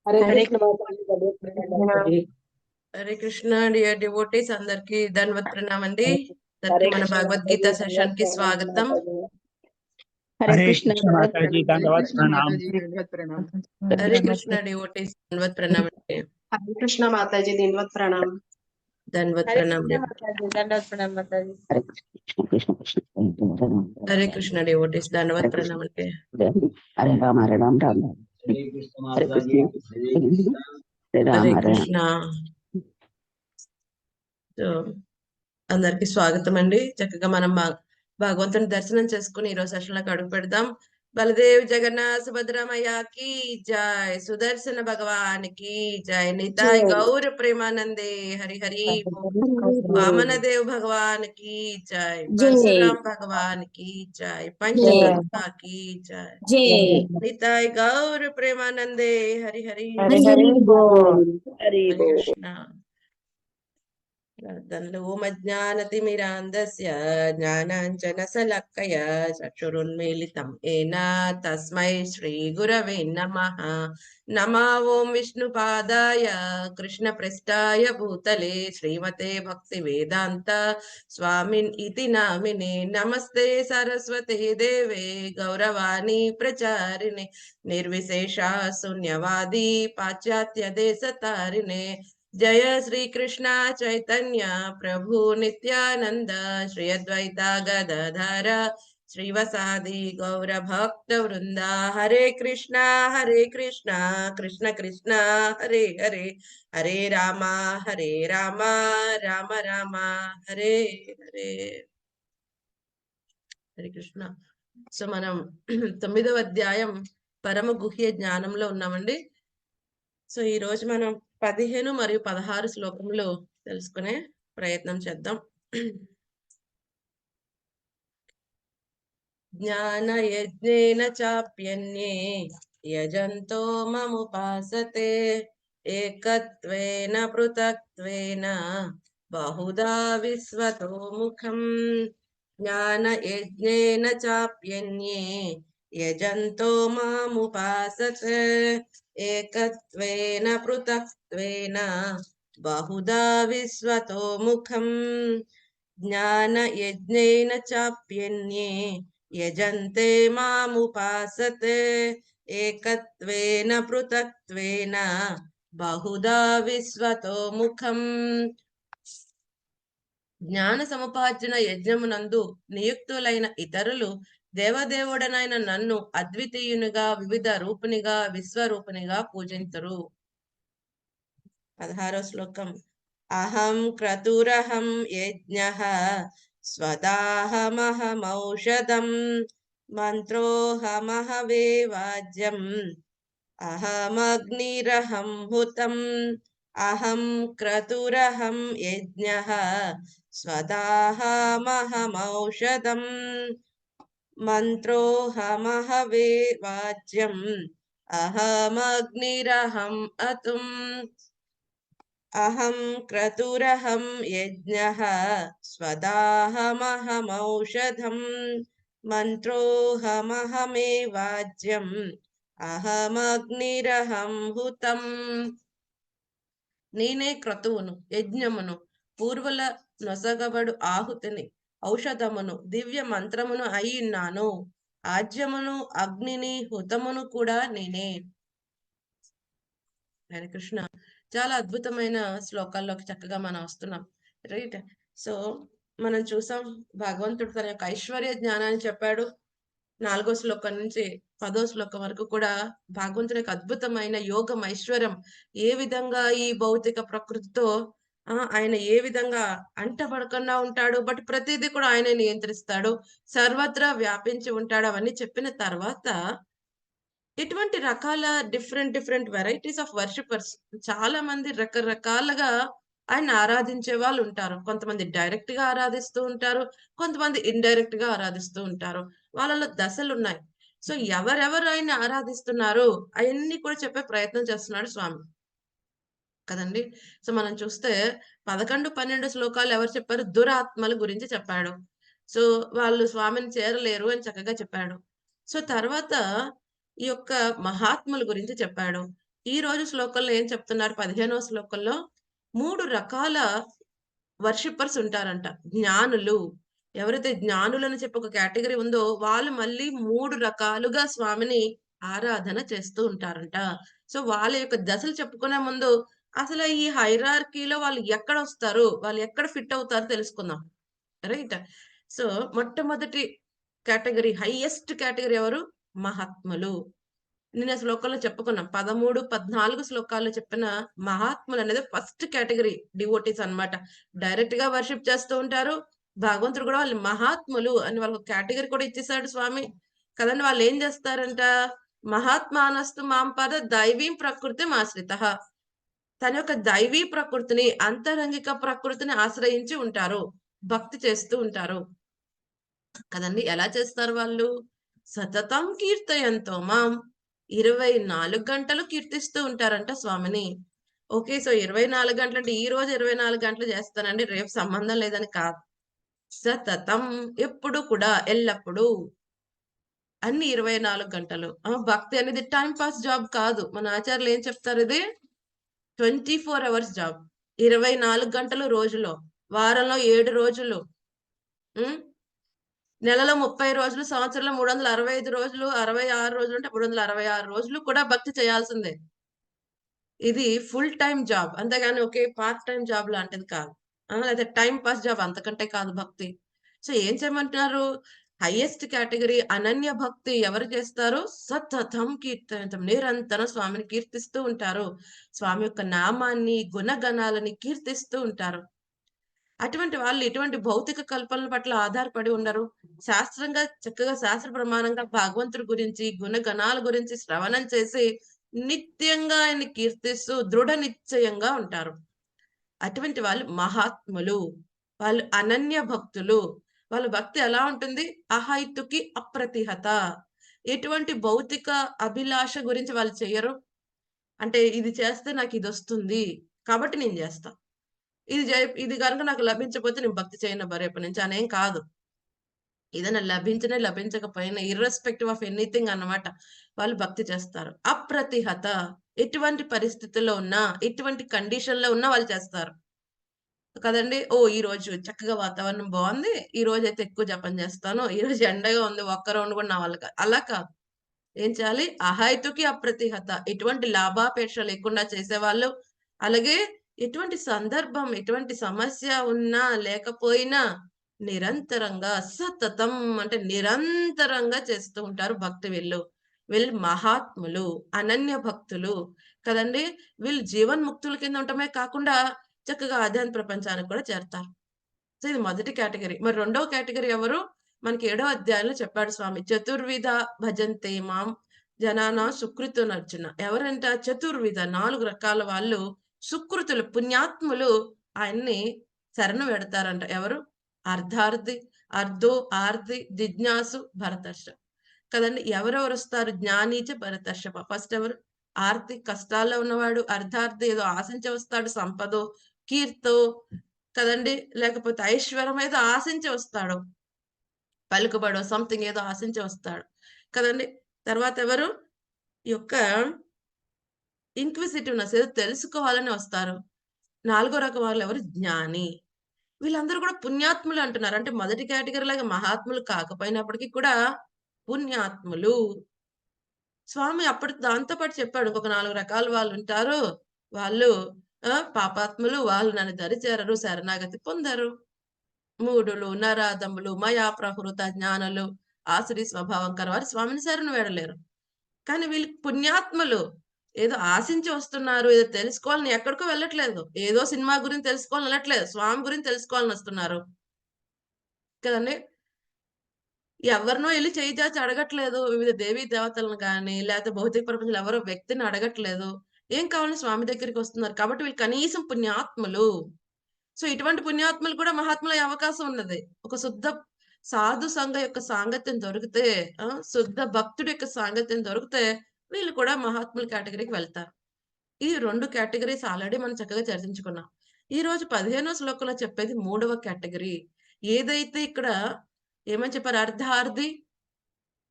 Hare Hare Krishna Mataji, దండవత్ Pranam Mataji. Hare Krishna dear devotees, అందరికి ధన్వత్ ప్రణామ్ అండి. హరే అందరికి మన కృష్ణ భగవద్గీత మాతాజీ, సెషన్ దండవత్ కి ప్రణామ్ స్వాగతం. మాతాజీ. హరే హరే కృష్ణ కృష్ణ దండవత్ మాతాజీ, ప్రణామ్. హరే దండవత్ కృష్ణ ప్రణామ్. మాతాజీ, దండవత్ ప్రణామ్. హరే కృష్ణ డివోటీస్, ధన్వత్ ప్రణామ్ అండి. హరే కృష్ణ మాతాజీ, దిన్వత్ ప్రణామ్. ధన్వత్ హరే ప్రణామ్ కృష్ణ మాతాజీ, దండవత్ ప్రణామ్ మాతాజీ. హరే కృష్ణ కృష్ణ కృష్ణ హరే కృష్ణ డివోటీస్, హరే ధన్వత్ కృష్ణ ప్రణామ్ అండి. హరే రామ హరే రామ రామ హరే కృష్ణ హరే మాతాజీ, కృష్ణ హరే కృష్ణ. హరే రామ హరే హరే రామ. కృష్ణ. సో అందరికి స్వాగతం అండి. చక్కగా మనం భగవంతుని దర్శనం చేసుకుని ఈరోజు సెషన్లోకి అడుగు పెడదాం. బలదేవ్ జగన్నాథ్ సుభద్రమయ్యకి జై, సుదర్శన భగవానికి జై, నితాయ్ గౌర ప్రేమానందే హరి హరి బోల్. వామనదేవ్ భగవాన్ की जय, परशुराम भगवान की जय, पंचतत्व की जय, निताय गौर प्रेमानंदे हरि हरि హరి హరి బోల్. హరి हरे బోల్. कृष्णा. ोमज्ञानतिमिरान्धस्य ज्ञानाञ्जनशलाकया चक्षुरुन्मीलितं येन तस्मै श्रीगुरवे नमः. नमो ॐ विष्णुपादाय कृष्णपृष्ठाय भूतले श्रीमते भक्तिवेदान्त स्वामिन् इति नामिने. नमस्ते सरस्वते देवे गौरवाणी प्रचारिणे निर्विशेषा शून्यवादी पाश्चात्य देशतारिणे. जय श्री कृष्ण चैतन्य प्रभु नित्यानंद श्री अद्वैता गदाधर श्रीवसादि गौर भक्त वृंदा. हरे कृष्णा कृष्ण कृष्ण हरे हरे, हरे रामा राम राम हरे हरे. హరే కృష్ణ. సో మనం 9వ అధ్యాయం పరమ గుహ్య జ్ఞానంలో ఉన్నామండి. సో ఈ రోజు మనం 15 మరియు 16 శ్లోకములు తెలుసుకునే ప్రయత్నం చేద్దాం. జ్ఞాన యజ్ఞేన చాప్యన్యే యజంతో మముపాసతే ఏకత్వేన పృథక్త్వేన బహుదా విశ్వతో ముఖం. జ్ఞాన యజ్ఞేన చాప్యన్యే యజంతో మాముపాసతే ఏకత్వేన పృథక్త్వేన బహుదా విశ్వతో ముఖం. జ్ఞాన యజ్ఞేన చాప్యన్యే యజంతే మాముపాసతే ఏకత్వేన పృథక్త్వేన బహుదా విశ్వతో ముఖం. జ్ఞాన సముపార్జన యజ్ఞమునందు నియుక్తులైన ఇతరులు దేవదేవుడనైన నన్ను అద్వితీయునిగా, వివిధ రూపునిగా, విశ్వరూపునిగా పూజింతురు. 16వ శ్లోకం. అహం క్రతురహం యజ్ఞః స్వదాహమహమౌషధం మంత్రోహమహవేవాజ్యం అహమగ్నిరహం హుతం. అహం క్రతురహం యజ్ఞః స్వదాహమహమౌషధం మంత్రోహమహవేవాజ్యం అహమగ్నిరహం అతుం. అహం క్రతురహం యజ్ఞః స్వదాహమహమౌషధం మంత్రోహమహమేవాజ్యం అహమగ్నిరహం హుతం. నేనే క్రతువును, యజ్ఞమును, పూర్వుల నొసగబడు ఆహుతిని, ఔషధమును, దివ్య మంత్రమును అయ్యున్నాను. ఆజ్యమును, అగ్నిని, హుతమును కూడా నేనే. హరే కృష్ణ. చాలా అద్భుతమైన శ్లోకాల్లోకి చక్కగా మనం వస్తున్నాం, రైట్. సో మనం చూసాం, భగవంతుడు తన యొక్క ఐశ్వర్య జ్ఞానాన్ని చెప్పాడు. 4వ శ్లోకం నుంచి 10వ శ్లోకం వరకు కూడా భగవంతుని యొక్క అద్భుతమైన యోగం, ఐశ్వర్యం, ఏ విధంగా ఈ భౌతిక ప్రకృతితో ఆయన ఏ విధంగా అంటబడకుండా ఉంటాడు, బట్ ప్రతిదీ కూడా ఆయన నియంత్రిస్తాడు, సర్వత్రా వ్యాపించి ఉంటాడు. అవన్నీ చెప్పిన తర్వాత ఇటువంటి రకాల డిఫరెంట్ వెరైటీస్ ఆఫ్ వర్షిపర్స్, చాలా మంది రకరకాలుగా ఆయన ఆరాధించే వాళ్ళు ఉంటారు. కొంతమంది డైరెక్ట్ గా ఆరాధిస్తూ ఉంటారు, కొంతమంది ఇండైరెక్ట్ గా ఆరాధిస్తూ ఉంటారు. వాళ్ళలో దశలు ఉన్నాయి. సో ఎవరెవరు ఆయన ఆరాధిస్తున్నారు అవన్నీ కూడా చెప్పే ప్రయత్నం చేస్తున్నాడు స్వామి కదండి. సో మనం చూస్తే 11, 12 శ్లోకాలు ఎవరు చెప్పారు? దురాత్మల గురించి చెప్పాడు. సో వాళ్ళు స్వామిని చేరలేరు అని చక్కగా చెప్పాడు. సో తర్వాత ఈ యొక్క మహాత్ముల గురించి చెప్పాడు. ఈ రోజు శ్లోకంలో ఏం చెప్తున్నారు? 15వ శ్లోకంలో 3 రకాల వర్షిప్పర్స్ ఉంటారంట. జ్ఞానులు. ఎవరైతే జ్ఞానులని చెప్పి ఒక కేటగరీ ఉందో, వాళ్ళు మళ్ళీ 3 రకాలుగా స్వామిని ఆరాధన చేస్తూ ఉంటారంట. సో, వాళ్ళ యొక్క దశలు చెప్పుకునే ముందు, అసలు ఈ హైరార్కీలో వాళ్ళు ఎక్కడొస్తారు? వాళ్ళు ఎక్కడ ఫిట్ అవుతారో తెలుసుకుందాం. రైట్. సో, మొట్టమొదటి కేటగరీ, హైయెస్ట్ కేటగరీ ఎవరు? మహాత్ములు. నిన్న శ్లోకంలో చెప్పుకున్నాం. 13, 14 శ్లోకాల్లో చెప్పిన మహాత్ములనేది ఫస్ట్ కేటగరీ డివోటీస్ అన్నమాట. డైరెక్ట్‌గా వర్షిప్ చేస్తూ ఉంటారు. భగవంతుడు కూడా వాళ్ళు మహాత్ములు అని వాళ్ళకి కేటగరీ కూడా ఇచ్చేసాడు స్వామి. కదండీ! వాళ్ళేం చేస్తారంట? మహాత్మానస్తు మాం పద దైవీం ప్రకృతిమాశ్రితః. తన యొక్క దైవీ ప్రకృతిని, అంతరంగిక ప్రకృతిని ఆశ్రయించి ఉంటారు. భక్తి చేస్తూ ఉంటారు. కదండీ! ఎలా చేస్తారు వాళ్ళు? సతతం కీర్తయంతో మాం. 24 గంటలు కీర్తిస్తూ ఉంటారంట స్వామిని. ఓకే. సో, 24 గంటలంటే ఈ రోజు 24 గంటలు చేస్తానండి, రేపు సంబంధం లేదని కాదు. సతతం, ఎప్పుడు కూడా, ఎల్లప్పుడూ. అన్ని 24 గంటలు. భక్తి అనేది టైమ్ పాస్ జాబ్ కాదు. మన ఆచార్యులు ఏం చెప్తారు ఇది? 24 అవర్స్ జాబ్. 24 గంటలు రోజులో, వారంలో 7 రోజులు. హ్మ్. నెలలో 30 రోజులు, సంవత్సరంలో 365 రోజులు, 66 రోజులు అంటే 366 రోజులు కూడా భక్తి చేయాల్సిందే. ఇది ఫుల్ టైమ్ జాబ్. అంతేగాని ఒకే పార్ట్ టైమ్ జాబ్ లాంటిది కాదు. లేతే టైమ్ పాస్ జాబ్, అంతకంటే కాదు భక్తి. సో, ఏం చేయమంటున్నారు? హైయెస్ట్ కేటగరీ అనన్య భక్తి ఎవరు చేస్తారు? సతతం కీర్తయంతం. నిరంతరం స్వామిని కీర్తిస్తూ ఉంటారు. స్వామి యొక్క నామాన్ని, గుణగణాలని కీర్తిస్తూ ఉంటారు. అటువంటి వాళ్ళు ఎటువంటి భౌతిక కల్పనల పట్ల ఆధారపడి ఉండరు. శాస్త్రంగా చక్కగా శాస్త్ర ప్రమాణంగా భగవంతుడి గురించి, గుణగణాల గురించి శ్రవణం చేసి నిత్యంగా ఆయన్ని కీర్తిస్తూ దృఢ నిశ్చయంగా ఉంటారు. అటువంటి వాళ్ళు మహాత్ములు. వాళ్ళు అనన్య భక్తులు. వాళ్ళ భక్తి ఎలా ఉంటుంది? అహైతుకి అప్రతిహత. ఎటువంటి భౌతిక అభిలాష గురించి వాళ్ళు చెయ్యరు. అంటే ఇది చేస్తే నాకిదొస్తుంది కాబట్టి నేను జేస్తా. ఇది గనుక నాకు లభించకపోతే నేను భక్తి చేయను రేపటి నుంచి అనేం కాదు. ఏదైనా లభించినా, లభించకపోయినా ఇర్రెస్పెక్టివ్ ఆఫ్ ఎనీథింగ్ అన్నమాట. వాళ్ళు భక్తి చేస్తారు. అప్రతిహత. ఎటువంటి పరిస్థితుల్లో ఉన్నా, ఎటువంటి కండిషన్‌లో ఉన్నా వాళ్ళు చేస్తారు. కదండీ! ఓహ్! ఈరోజు చక్కగా వాతావరణం బావుంది. ఈరోజైతే ఎక్కువ జపం చేస్తాను. ఈరోజు ఎండగా ఉంది. ఒక్క రౌండ్ కూడా నా వల్ల కాదు. అలా కాదు. ఏం చేయాలి? అహైతుకి అప్రతిహత. ఎటువంటి లాభాపేక్ష లేకుండా చేసేవాళ్ళు. అలాగే ఎటువంటి సందర్భం, ఎటువంటి సమస్య ఉన్నా, లేకపోయినా నిరంతరంగా సతతం అంటే నిరంతరంగా చేస్తూ ఉంటారు భక్తి వీళ్ళు. వీళ్ళు మహాత్ములు, అనన్య భక్తులు కదండీ! వీళ్ళు జీవన్ముక్తుల కింద ఉండటమే కాకుండా చక్కగా ఆధ్యాత్మిక ప్రపంచానికి కూడా చేరతారు. సో, ఇది మొదటి కేటగరీ. మరి రెండవ కేటగరీ ఎవరు? మనకి 7వ అధ్యాయంలో చెప్పాడు స్వామి. చతుర్విధ భజంతే మాం జనానాం సుకృతినర్జున. ఎవరంట? చతుర్విధ 4 రకాల వాళ్ళు, సుకృతులు, పుణ్యాత్ములు ఆయన్ని శరణు వెడతారంట. ఎవరు? అర్ధార్థి, అర్ధో, ఆర్ధి, జిజ్ఞాసు, భరతర్ష. కదండీ! ఎవరెవరొస్తారు? జ్ఞానీచ భరతర్షభ. ఫస్ట్ ఎవరు? ఆర్తి, కష్టాల్లో ఉన్నవాడు. అర్ధార్థి, ఏదో ఆశించి వస్తాడు. సంపదో, కీర్తో కదండీ! లేకపోతే ఐశ్వర్యం ఏదో ఆశించి వస్తాడు. పలుకుబడో సంథింగ్ ఏదో ఆశించి వస్తాడు. కదండీ! తర్వాత ఎవరు? ఈ యొక్క ఇన్‌క్విజిటివ్‌నెస్ ఏదో తెలుసుకోవాలని వస్తారు. నాలుగో రకం వాళ్ళెవరు? జ్ఞాని. వీళ్ళందరూ కూడా పుణ్యాత్ములు అంటున్నారు. అంటే మొదటి కేటగరీ లాగా మహాత్ములు కాకపోయినప్పటికీ కూడా పుణ్యాత్ములు. స్వామి అప్పటికి దాంతో పాటు చెప్పాడు. ఇంకొక 4 రకాల వాళ్ళుంటారు. వాళ్ళు పాపాత్ములు. వాళ్ళు నన్ను దరిచేరరు, శరణాగతి పొందరు. మూఢులు, నరాధములు, మయా ప్రహృత జ్ఞానులు, ఆసురి స్వభావం కలవారు స్వామిని శరణు వేడలేరు. కానీ వీళ్ళు పుణ్యాత్ములు. ఏదో ఆశించి వస్తున్నారు. ఏదో తెలుసుకోవాలని ఎక్కడికో వెళ్ళట్లేదు. ఏదో సినిమా గురించి తెలుసుకోవాలని వెళ్ళట్లేదు. స్వామి గురించి తెలుసుకోవాలని వస్తున్నారు. కదండీ! ఎవరినో ఎళ్లి చేయి చాచి అడగట్లేదు. వివిధ దేవీ దేవతలను గాని, లేకపోతే భౌతిక ప్రపంచంలో ఎవరో వ్యక్తిని అడగట్లేదు. ఏం కావాలని స్వామి దగ్గరికి వస్తున్నారు. కాబట్టి వీళ్ళు కనీసం పుణ్యాత్ములు. సో, ఇటువంటి పుణ్యాత్ములు కూడా మహాత్ములయ్యే అవకాశం ఉన్నది. ఒక శుద్ధ సాధు సంఘ యొక్క సాంగత్యం దొరికితే, శుద్ధ భక్తుడి యొక్క సాంగత్యం దొరికితే, వీళ్ళు కూడా మహాత్ముల కేటగరీకి వెళ్తారు. ఈ 2 కేటగరీస్ ఆల్రెడీ మనం చక్కగా చర్చించుకున్నాం. ఈరోజు 15వ శ్లోకంలో చెప్పేది 3వ కేటగరీ. ఏదైతే ఇక్కడ ఏమని చెప్పారు? అర్ధార్థి,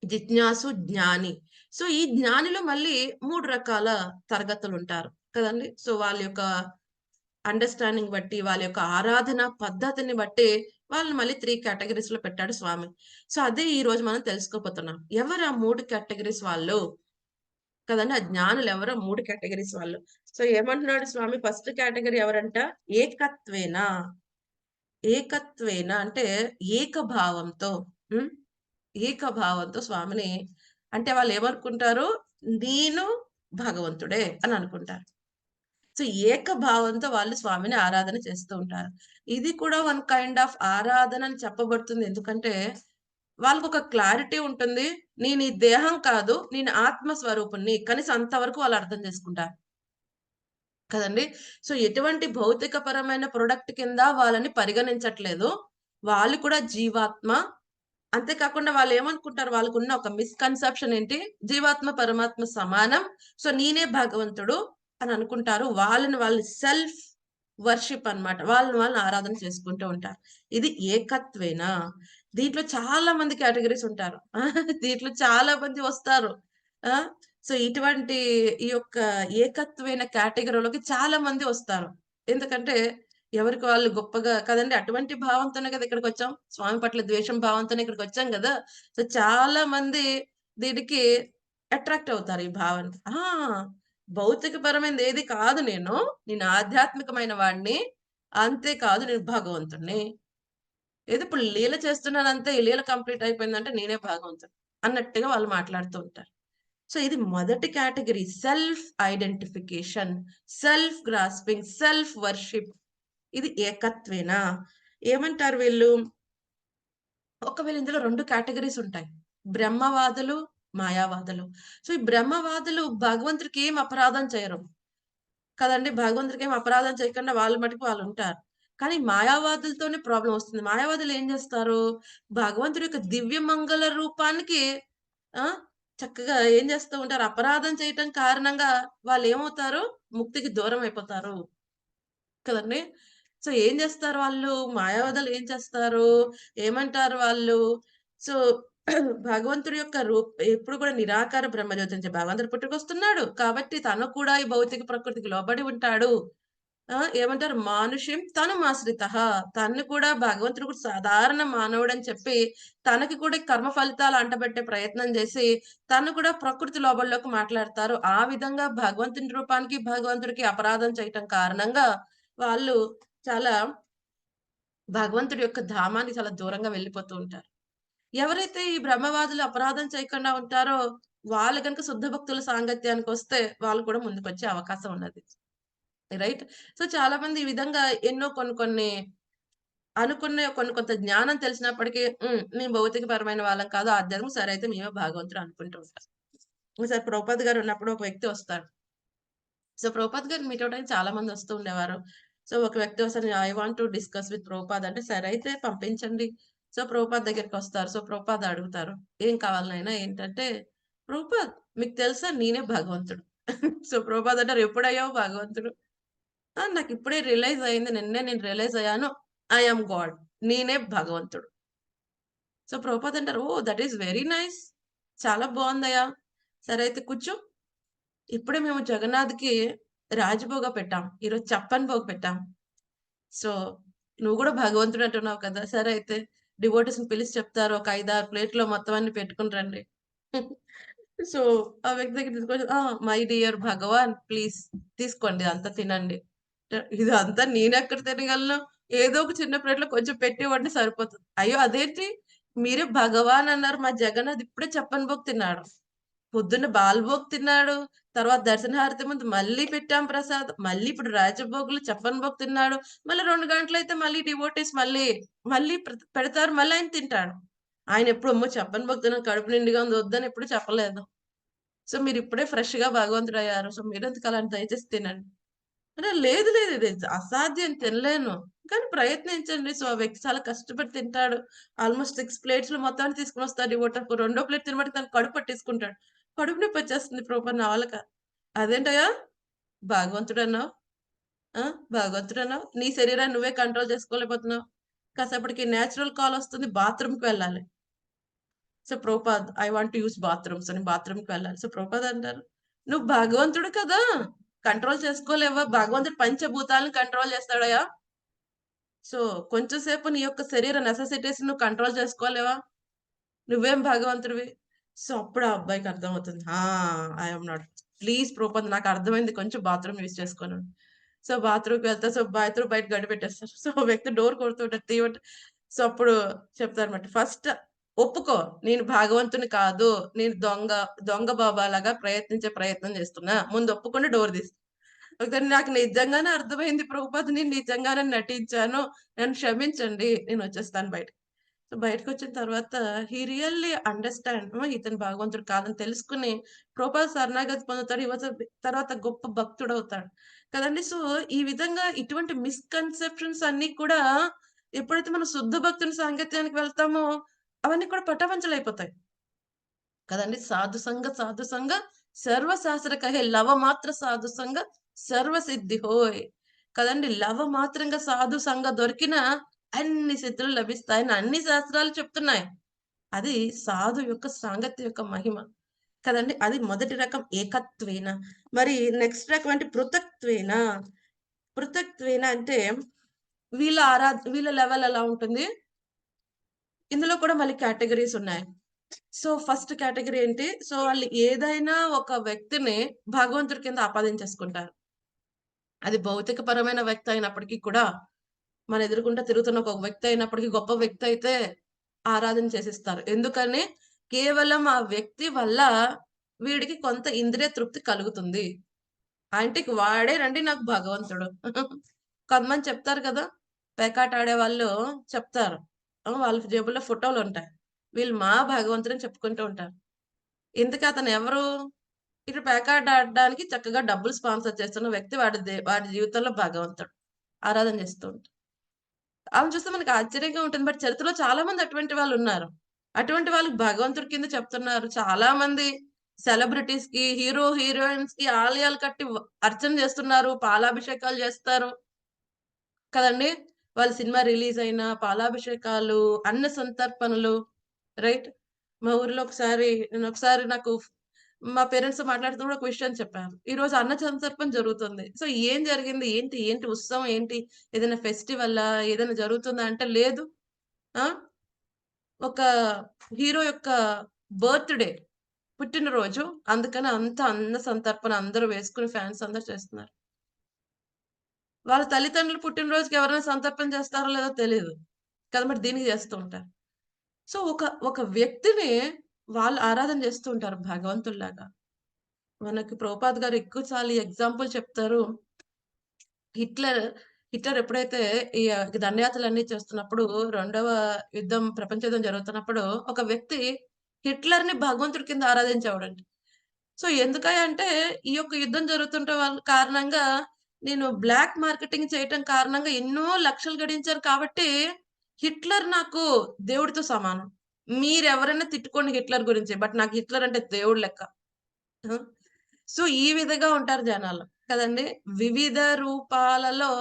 జిజ్ఞాసు, జ్ఞాని. సో ఈ జ్ఞానిలో మళ్ళీ 3 రకాల తరగతులుంటారు కదండీ! సో వాళ్ళ యొక్క అండర్‌స్టాండింగ్ బట్టి, వాళ్ళ యొక్క ఆరాధన పద్ధతిని బట్టి వాళ్ళని మళ్ళీ 3 కేటగరీస్‌లో పెట్టాడు స్వామి. సో అదే ఈరోజు మనం తెలుసుకోబోతున్నాం. ఎవరు ఆ 3 కేటగరీస్ వాళ్ళు? కదండీ! ఆ జ్ఞానులెవరో 3 కేటగరీస్ వాళ్ళు. సో ఏమంటున్నాడు స్వామి ఫస్ట్ కేటగరీ ఎవరంట? ఏకత్వేన. ఏకత్వేన అంటే ఏకభావంతో. హ్మ్. ఏకభావంతో స్వామిని అంటే వాళ్ళేమనుకుంటారు? నేను భగవంతుడే అని అనుకుంటారు. సో ఏకభావంతో వాళ్ళు స్వామిని ఆరాధన చేస్తూ ఉంటారు. ఇది కూడా వన్ కైండ్ ఆఫ్ ఆరాధన అని చెప్పబడుతుంది. ఎందుకంటే వాళ్ళకొక క్లారిటీ ఉంటుంది. నేను ఈ దేహం కాదు. నేను ఆత్మ స్వరూపుడిని. కనీసం అంతవరకు వాళ్ళు అర్థం చేసుకుంటారు. కదండీ! సో ఎటువంటి భౌతికపరమైన ప్రొడక్ట్ కింద వాళ్ళని పరిగణించట్లేదు. వాళ్ళు కూడా జీవాత్మ. అంతే కాకుండా వాళ్ళేమనుకుంటారు వాళ్ళకున్న ఒక మిస్‌కన్సెప్షన్ ఏంటి? జీవాత్మ, పరమాత్మ సమానం. సో నేనే భగవంతుడు అని అనుకుంటారు. వాళ్ళని వాళ్ళు సెల్ఫ్ వర్షిప్ అన్నమాట. వాళ్ళని వాళ్ళు ఆరాధన చేసుకుంటూ ఉంటారు. ఇది ఏకత్వేన. దీంట్లో చాలా మంది కేటగరీస్ ఉంటారు. దీంట్లో చాలా మంది వస్తారు. ఆ! సో ఇటువంటి ఈ యొక్క ఏకత్వైన కేటగరీలోకి చాలా మంది వస్తారు. ఎందుకంటే ఎవరికి వాళ్ళు గొప్పగా కదండీ! అటువంటి భావంతోనే కదా ఇక్కడికొచ్చాం. స్వామి పట్ల ద్వేషం భావంతోనే ఇక్కడికొచ్చాం గదా! సో చాలా మంది దీనికి అట్రాక్ట్ అవుతారు ఈ భావనకి. భౌతికపరమైనది ఏది కాదు నేను. నేను ఆధ్యాత్మికమైన వాడిని. అంతే కాదు నేను భగవంతుడిని. ఏదో ఇప్పుడు లీల చేస్తున్నానంతే ఈ లీల కంప్లీట్ అయిపోయిందంటే నేనే భగవంతుడు అన్నట్టుగా వాళ్ళు మాట్లాడుతూ ఉంటారు. సో ఇది మొదటి category self identification, self grasping, self worship. ఇది ఏకత్వేన. ఏమంటారు వీళ్ళు? ఒకవేళ ఇందులో 2 కేటగరీస్ ఉంటాయి. బ్రహ్మవాదులు, మాయావాదులు. సో ఈ బ్రహ్మవాదులు భగవంతుడికి ఏం అపరాధం చేయరు. కదండీ! భగవంతుడికి ఏం అపరాధం చేయకుండా వాళ్ళ మటుకు వాళ్ళుంటారు. కానీ మాయావాదులతోనే ప్రాబ్లమ్ వస్తుంది. మాయావాదులు ఏం జేస్తారు? భగవంతుడి యొక్క దివ్య మంగళ రూపానికి ఆ! చక్కగా ఏం జేస్తూ ఉంటారు? అపరాధం చేయటం కారణంగా వాళ్ళేమవుతారు? ముక్తికి దూరం అయిపోతారు. కదండీ! సో ఏం జేస్తారు వాళ్ళు? మాయావాదులు ఏం చేస్తారు? ఏమంటారు వాళ్ళు? సో భగవంతుడి యొక్క ఎప్పుడు కూడా నిరాకార బ్రహ్మజ్యోతి నుంచి భగవంతుడు పుట్టుకొస్తున్నాడు. కాబట్టి తను కూడా ఈ భౌతిక ప్రకృతికి లోబడి ఉంటాడు. ఏమంటారు? మానుషిం తనుమాశ్రితః. తను కూడా భగవంతుడు కూడా సాధారణ మానవుడని చెప్పి, తనకి కూడా ఈ కర్మ ఫలితాలు అంటబెట్టే ప్రయత్నం జేసి, తను కూడా ప్రకృతి లోబడిలోకి మాట్లాడతారు. ఆ విధంగా భగవంతుని రూపానికి, భగవంతుడికి అపరాధం చేయటం కారణంగా వాళ్ళు చాలా భగవంతుడి యొక్క ధామానికి చాలా దూరంగా వెళ్ళిపోతూ ఉంటారు. ఎవరైతే ఈ బ్రహ్మవాదులు అపరాధం చేయకుండా ఉంటారో, వాళ్ళు గనుక శుద్ధ భక్తుల సాంగత్యానికొస్తే వాళ్ళు కూడా ముందుకొచ్చే అవకాశం ఉన్నది. రైట్? సో చాలా మంది ఈ విధంగా ఎన్నో కొన్ని కొన్ని అనుకున్న కొన్ని కొంత జ్ఞానం తెలిసినప్పటికీ మేము భౌతికపరమైన వాళ్ళం కాదు. ఆధ్యాత్మికం సరే అయితే మేమే భగవంతుడు అనుకుంటూ ఉంటాం. ఒకసారి ప్రభుపాద్ గారు ఉన్నప్పుడు ఒక వ్యక్తి వస్తాడు. సో ప్రభుపాద్ గారిని మీట్ అవ్వడానికి చాలా మంది వస్తూ ఉండేవారు. సో ఒక వ్యక్తి వస్తారు I want to discuss with Prabhupad అంటే సరే అయితే పంపించండి. సో ప్రభుపాద్ దగ్గరికొస్తారు. సో ప్రభుపాద్ అడుగుతారు. "ఏం కావాలి నాయనా ఏంటంటే" "ప్రభుపాద్ మీకు తెలుసా నేనే భగవంతుడు." సో ప్రభుపాద్ అంటారు "ఎప్పుడయ్యావు భగవంతుడు?" నాకిప్పుడే రియలైజ్ అయింది. నిన్నే నేను రియలైజ్ అయ్యాను. I am God. నేనే భగవంతుడు. సో ప్రభుపాద్ అంటారు, "oh! That is very nice. చాలా బావుందయ్యా. సరే అయితే కూర్చో. ఇప్పుడే మేము జగన్నాథ్‌కి రాజభోగ పెట్టాం. ఈరోజు చప్పన్ భోగ్ పెట్టాం. సో నువ్వు గూడా భగవంతుడు అంటున్నావు కదా! సరే అయితే డివోటీస్‌ని పిలిచి చెప్తారు. ఒక 5, 6 ప్లేట్‌లో మొత్తం అన్ని పెట్టుకొని రండి." సో ఆ వ్యక్తి దగ్గర తీసుకొచ్చి మై డియర్ భగవాన్ ప్లీజ్ తీసుకోండి అంతా తినండి. ఇదంతా నేనెక్కడ తినగలను? ఏదో ఒక చిన్న ప్లేట్‌లో కొంచెం పెట్టివ్వండి సరిపోతది. అయ్యో! అదేంటి? మీరే భగవాన్ అన్నారు. మా జగన్నాథ్ ఇప్పుడే చెప్పన్ భోగ్ తిన్నాడు. పొద్దున్న బాల్‌భోగ్ తిన్నాడు. తర్వాత దర్శనహారతి ముందు మళ్ళీ పెట్టాం ప్రసాదం. మళ్ళీ ఇప్పుడు రాజభోగ్‌లో చెప్పన్ భోగ్ తిన్నాడు. మళ్ళీ 2 గంటలైతే మళ్ళీ డివోటీస్ మళ్ళీ పెడతారు. మళ్ళీ ఆయన తింటాడు. ఆయనెప్పుడు అమ్మో! చెప్పన్ భోగ్ తిన్నాను కడుపు నిండుగా ఉంది వద్దని ఎప్పుడు చెప్పలేదు. సో మీరిప్పుడే ఫ్రెష్‌గా భగవంతుడయ్యారు. సో మీరెందుకు అలాంటి దయచేసి తినండి. అంటే లేదు లేదు ఇది అసాధ్యం తినలేను. కానీ ప్రయత్నించండి. సో ఆ వ్యక్తి చాలా కష్టపడి తింటాడు. ఆల్‌మోస్ట్ 6 ప్లేట్స్‌లో మొత్తాన్ని తీసుకొనొస్తాడు డివోటర్. రెండో ప్లేట్ తినబట్టి తనకు కడుపు పట్టేసుకుంటాడు. కడుపు నొప్పొచ్చేస్తుంది ప్రభుపాద నా వల్ల అదేంటయ్యా! భగవంతుడన్నావు. ఆ! భగవంతుడన్నావు. నీ శరీరాన్ని నువ్వే కంట్రోల్ చేసుకోలేకపోతున్నావు. కాసేపటికి నేచురల్ కాల్ వస్తుంది. బాత్రూమ్‌కి వెళ్ళాలి. So Prabhupad I want to use bathrooms అని బాత్రూమ్కి వెళ్ళాలి. సో ప్రభుపాద్ అంటారు, నువ్వు భగవంతుడు కదా, కంట్రోల్ చేసుకోలేవా? భగవంతుడు పంచభూతాలను కంట్రోల్ చేస్తాడయా. సో కొంచెం సేపు నీ యొక్క శరీర నెసెసిటీస్ నువ్వు కంట్రోల్ చేసుకోలేవా? నువ్వేం భగవంతుడివి. సో అప్పుడు ఆ అబ్బాయికి అర్థమవుతుంది, ఐఎమ్ నాట్, ప్లీజ్ ప్రభుపాద్ నాకు అర్థమైంది, కొంచెం బాత్రూమ్ యూజ్ చేసుకోను. సో బాత్రూమ్కి వెళ్తా, సో బాత్రూమ్ బయట గడి పెట్టేస్తారు. సో వ్యక్తి డోర్ కొడుతుంటారు, తీయట. సో అప్పుడు చెప్తారన్నమాట, ఫస్ట్ ఒప్పుకో, నేను భగవంతుని కాదు, నేను దొంగ బాబా లాగా ప్రయత్నం చేస్తున్నా, ముందు ఒప్పుకొని డోర్ తీస్తా. ఒకసారి నాకు నిజంగానే అర్థమైంది ప్రభుపాద్, నేను నిజంగానే నటించాను, నన్ను క్షమించండి, నేను వచ్చేస్తాను బయట. సో బయటకు వచ్చిన తర్వాత హీ రియల్లీ అండర్స్టాండ్, ఇతను భగవంతుడు కాదని తెలుసుకుని ప్రభుపాద్ శరణాగతి పొందుతాడు. తర్వాత గొప్ప భక్తుడు అవుతాడు కదండి. సో ఈ విధంగా ఇటువంటి మిస్కన్సెప్షన్స్ అన్ని కూడా ఎప్పుడైతే మనం శుద్ధ భక్తుని సాంగత్యానికి వెళ్తామో అవన్నీ కూడా పటాపంచలైపోతాయి కదండి. సాధు సంగ సర్వశాస్త్ర కహే లవ మాత్ర సాధు సంగ సర్వ సిద్ధి హోయ్ కదండి. లవ మాత్రంగా సాధు సంగ దొరికిన అన్ని సిద్ధులు లభిస్తాయని అన్ని శాస్త్రాలు చెప్తున్నాయి. అది సాధు యొక్క సాంగత్య యొక్క మహిమ కదండి. అది మొదటి రకం ఏకత్వేన. మరి నెక్స్ట్ రకం అంటే పృథక్త్వేన. పృథక్త్వేన అంటే వీళ్ళ లెవెల్ ఎలా ఉంటుంది, ఇందులో కూడా మళ్ళీ కేటగిరీస్ ఉన్నాయి. సో ఫస్ట్ కేటగిరీ ఏంటి, సో వాళ్ళు ఏదైనా ఒక వ్యక్తిని భగవంతుడి కింద ఆపాదించేసుకుంటారు. అది భౌతిక పరమైన వ్యక్తి అయినప్పటికీ కూడా, మన ఎదురుకుంటే తిరుగుతున్న ఒక వ్యక్తి అయినప్పటికీ, గొప్ప వ్యక్తి అయితే ఆరాధన చేసిస్తారు. ఎందుకని, కేవలం ఆ వ్యక్తి వల్ల వీడికి కొంత ఇంద్రియ తృప్తి కలుగుతుంది. అంటే వాడే రండి నాకు భగవంతుడు. కొంతమంది చెప్తారు కదా, పేకాట ఆడే వాళ్ళు చెప్తారు, వాళ్ళ జేబుల్లో ఫోటోలు ఉంటాయి, వీళ్ళు మా భగవంతుడు అని చెప్పుకుంటూ ఉంటారు. ఎందుకు, అతను ఎవరు, ఇటు పేకాట ఆడడానికి చక్కగా డబ్బులు స్పాన్సర్ చేస్తున్న వ్యక్తి వాడి జీవితంలో భగవంతుడు ఆరాధన చేస్తూ ఉంటారు. అవి చూస్తే మనకి ఆశ్చర్యంగా ఉంటుంది. బట్ చరిత్రలో చాలా మంది అటువంటి వాళ్ళు ఉన్నారు. అటువంటి వాళ్ళు భగవంతుడి కింద చెప్తున్నారు. చాలా మంది సెలబ్రిటీస్ కి, హీరోయిన్స్ కి ఆలయాలు కట్టి అర్చన చేస్తున్నారు, పాలాభిషేకాలు చేస్తారు కదండి. వాళ్ళ సినిమా రిలీజ్ అయినా పాలాభిషేకాలు, అన్న సంతర్పణలు, రైట్. మా ఊర్లో ఒకసారి నాకు మా పేరెంట్స్ మాట్లాడుతూ ఒక విషయం చెప్పారు. ఈ రోజు అన్న సంతర్పణ జరుగుతుంది. సో ఏం జరిగింది, ఏంటి ఉత్సవం, ఏంటి ఏదైనా ఫెస్టివల్లా, ఏదైనా జరుగుతుందా అంటే లేదు, ఒక హీరో యొక్క బర్త్డే, పుట్టినరోజు, అందుకని అంత అన్న సంతర్పణ అందరూ వేసుకుని ఫ్యాన్స్ అందరూ చేస్తున్నారు. వాళ్ళ తల్లిదండ్రులు పుట్టినరోజుకి ఎవరైనా సంతర్పణ చేస్తారో లేదో తెలియదు కదా, మరి దీనికి చేస్తూ ఉంటారు. సో ఒక వ్యక్తిని వాళ్ళు ఆరాధన చేస్తూ ఉంటారు భగవంతుల్లాగా. మనకి ప్రభుపాద్ గారు ఎక్కువసార్లు ఎగ్జాంపుల్ చెప్తారు. హిట్లర్ ఎప్పుడైతే ఈ దండయాత్రలన్నీ చేస్తున్నప్పుడు, రెండవ యుద్ధం, ప్రపంచ యుద్ధం జరుగుతున్నప్పుడు, ఒక వ్యక్తి హిట్లర్ ని భగవంతుడి కింద ఆరాధించేవాడంట. సో ఎందుకంటే ఈ యొక్క యుద్ధం జరుగుతుంటే వాళ్ళ కారణంగా, నేను బ్లాక్ మార్కెటింగ్ చేయటం కారణంగా ఎన్నో లక్షలు గడించారు కాబట్టి హిట్లర్ నాకు దేవుడితో సమానం. మీరెవరైనా తిట్టుకోండి హిట్లర్ గురించి, బట్ నాకు హిట్లర్ అంటే దేవుడు లెక్క. సో ఈ విధంగా ఉంటారు జనాలు కదండి. వివిధ రూపాలలో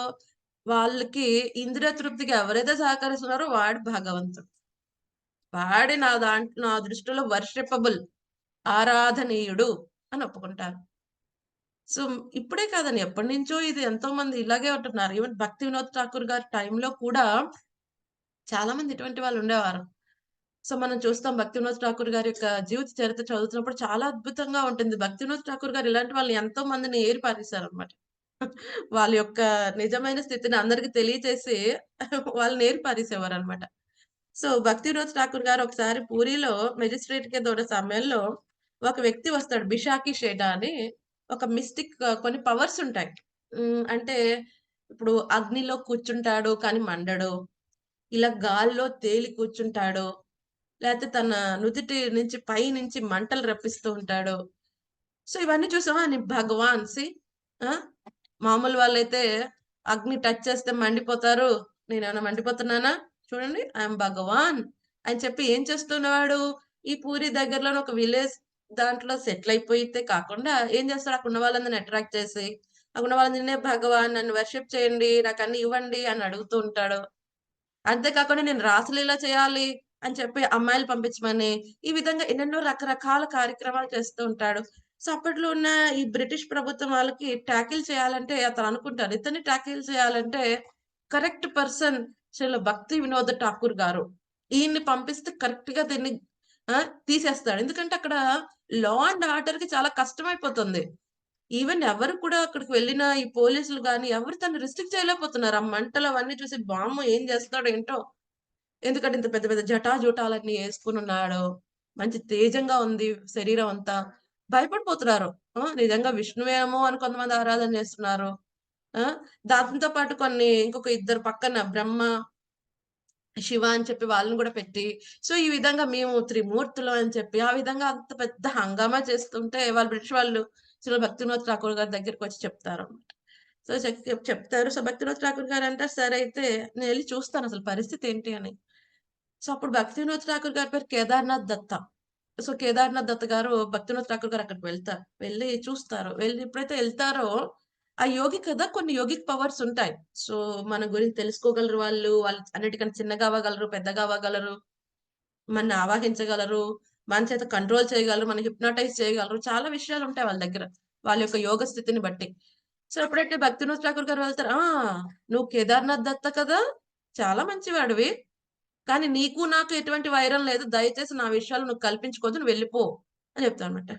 వాళ్ళకి ఇంద్రియ తృప్తికి ఎవరైతే సహకరిస్తున్నారో వాడు భగవంతుడు. వాడి నా దృష్టిలో వర్షిపబుల్, ఆరాధనీయుడు అని ఒప్పుకుంటారు. సో ఇప్పుడే కాదండి, ఎప్పటి నుంచో ఇది ఎంతో మంది ఇలాగే ఉంటున్నారు. ఈవెన్ భక్తి వినోద్ ఠాకూర్ గారి టైంలో కూడా చాలా మంది ఇటువంటి వాళ్ళు ఉండేవారు. సో మనం చూస్తాం, భక్తి వినోద్ ఠాకూర్ గారి యొక్క జీవిత చరిత్ర చదువుతున్నప్పుడు చాలా అద్భుతంగా ఉంటుంది. భక్తి వినోద్ ఠాకూర్ గారు ఇలాంటి వాళ్ళని ఎంతో మందిని ఏరిపారేశారన్నమాట. వాళ్ళ యొక్క నిజమైన స్థితిని అందరికి తెలియచేసి వాళ్ళని ఏరిపారేసేవారన్నమాట. సో భక్తి వినోద్ ఠాకూర్ గారు ఒకసారి పూరిలో మెజిస్ట్రేట్ కి దూర సమయంలో ఒక వ్యక్తి వస్తాడు, బిషాకి షేడా అని. ఒక మిస్టిక్, కొన్ని పవర్స్ ఉంటాయి. అంటే ఇప్పుడు అగ్నిలో కూర్చుంటాడు కానీ మండడు, ఇలా గాల్లో తేలి కూర్చుంటాడు, లేకపోతే తన నుదిటి నుంచి పై నుంచి మంటలు రప్పిస్తూ ఉంటాడు. సో ఇవన్నీ చూసామా అని భగవాన్ మామూలు వాళ్ళైతే అగ్ని టచ్ చేస్తే మండిపోతారు, నేనేమైనా మండిపోతున్నానా, చూడండి ఐఎమ్ భగవాన్ అని చెప్పి ఏం చేస్తున్నవాడు, ఈ పూరి దగ్గరలో ఒక విలేజ్ దాంట్లో సెటిల్ అయిపోయితే కాకుండా ఏం చేస్తాడు, అక్కడ ఉన్న వాళ్ళందరిని అట్రాక్ట్ చేసి, అక్కడ ఉన్న వాళ్ళందరినీ భగవాన్ నన్ను వర్షిప్ చేయండి, నాకు అన్ని ఇవ్వండి అని అడుగుతూ ఉంటాడు. అంతేకాకుండా నేను రాసలీల చేయాలి, అని చెప్పి అమ్మాయిలు పంపించమని, ఈ విధంగా ఎన్నెన్నో రకరకాల కార్యక్రమాలు చేస్తూ ఉంటాడు. సో, అప్పట్లో ఉన్న ఈ బ్రిటిష్ ప్రభుత్వం వాళ్ళకి టాకిల్ చేయాలంటే అతను అనుకుంటారు. ఇతన్ని టాకిల్ చేయాలంటే కరెక్ట్ పర్సన్ శ్రీల భక్తి వినోద్ ఠాకూర్ గారు. ఈయన్ని పంపిస్తే కరెక్ట్‌గా దీన్ని తీసేస్తాడు. ఎందుకంటే అక్కడ లా అండ్ ఆర్డర్‌కి చాలా కష్టమైపోతుంది. ఈవెన్ ఎవరు కూడా అక్కడికి వెళ్ళిన ఈ పోలీసులు గాని ఎవరు తనని రిస్ట్రిక్ట్ చేయలేకపోతున్నారు. ఆ మంటలు అవన్నీ చూసి వామ్మో! ఏం చేస్తాడో ఏంటో! ఎందుకంటే ఇంత పెద్ద పెద్ద జటాజూటాలన్నీ యేసుకొనున్నాడు. మంచి తేజంగా ఉంది శరీరం అంతా. భయపడిపోతున్నారు. నిజంగా విష్ణువేమో అని కొంతమంది ఆరాధన చేస్తున్నారు. ఆ! దాంతో పాటు ఇంకొక ఇద్దరు పక్కన బ్రహ్మ, శివ అని చెప్పి వాళ్ళని గూడా పెట్టి, సో, ఈ విధంగా మేము త్రిమూర్తులం అని చెప్పి, ఆ విధంగా అంత పెద్ద హంగామా చేస్తుంటే వాళ్ళు బ్రిటిష్ వాళ్ళు శ్రీ భక్తివినోద్ ఠాకూర్ గారి దగ్గరికొచ్చి చెప్తారన్నమాట. సో, చెప్తారు. సో, భక్తివినోద్ ఠాకూర్ గారంటారు, "సరే అయితే నేనెళ్లి చూస్తానసలు పరిస్థితి ఏంటి" అని. సో, అప్పుడు భక్తివినోద్ ఠాకూర్ గారి పేరు కేదార్‌నాథ్ దత్త. సో, కేదార్‌నాథ్ దత్త గారు భక్తివినోద్ ఠాకూర్ గారు అక్కడికి వెళ్తారు. వెళ్లి చూస్తారు. వెళ్లి ఎప్పుడైతే ఎళ్తారో, ఆ యోగి కదా కొన్ని యోగిక్ పవర్స్ ఉంటాయి. సో, మన గురించి తెలుసుకోగలరు వాళ్ళు. వాళ్ళు అన్నిటికన్నా చిన్నగా అవ్వగలరు, పెద్దగా అవ్వగలరు, మనని ఆవాహించగలరు, మన చేత కంట్రోల్ చేయగలరు, మనని హిప్నోటైజ్ చేయగలరు. చాలా విషయాలుంటాయి వాళ్ళ దగ్గర. వాళ్ళ యొక్క యోగ స్థితిని బట్టి. సో, ఎప్పుడైతే భక్తివినోద్ ఠాకూర్ గారు వెళ్తారు, నువ్వు కేదార్‌నాథ్ దత్త కదా! చాలా మంచివాడివి. కానీ నీకు నాకు ఎటువంటి వైరం లేదు. దయచేసి నా విషయాలు నువ్వు కల్పించుకోవద్దు. నువ్వు వెళ్ళిపో అని చెప్తానన్నమాట.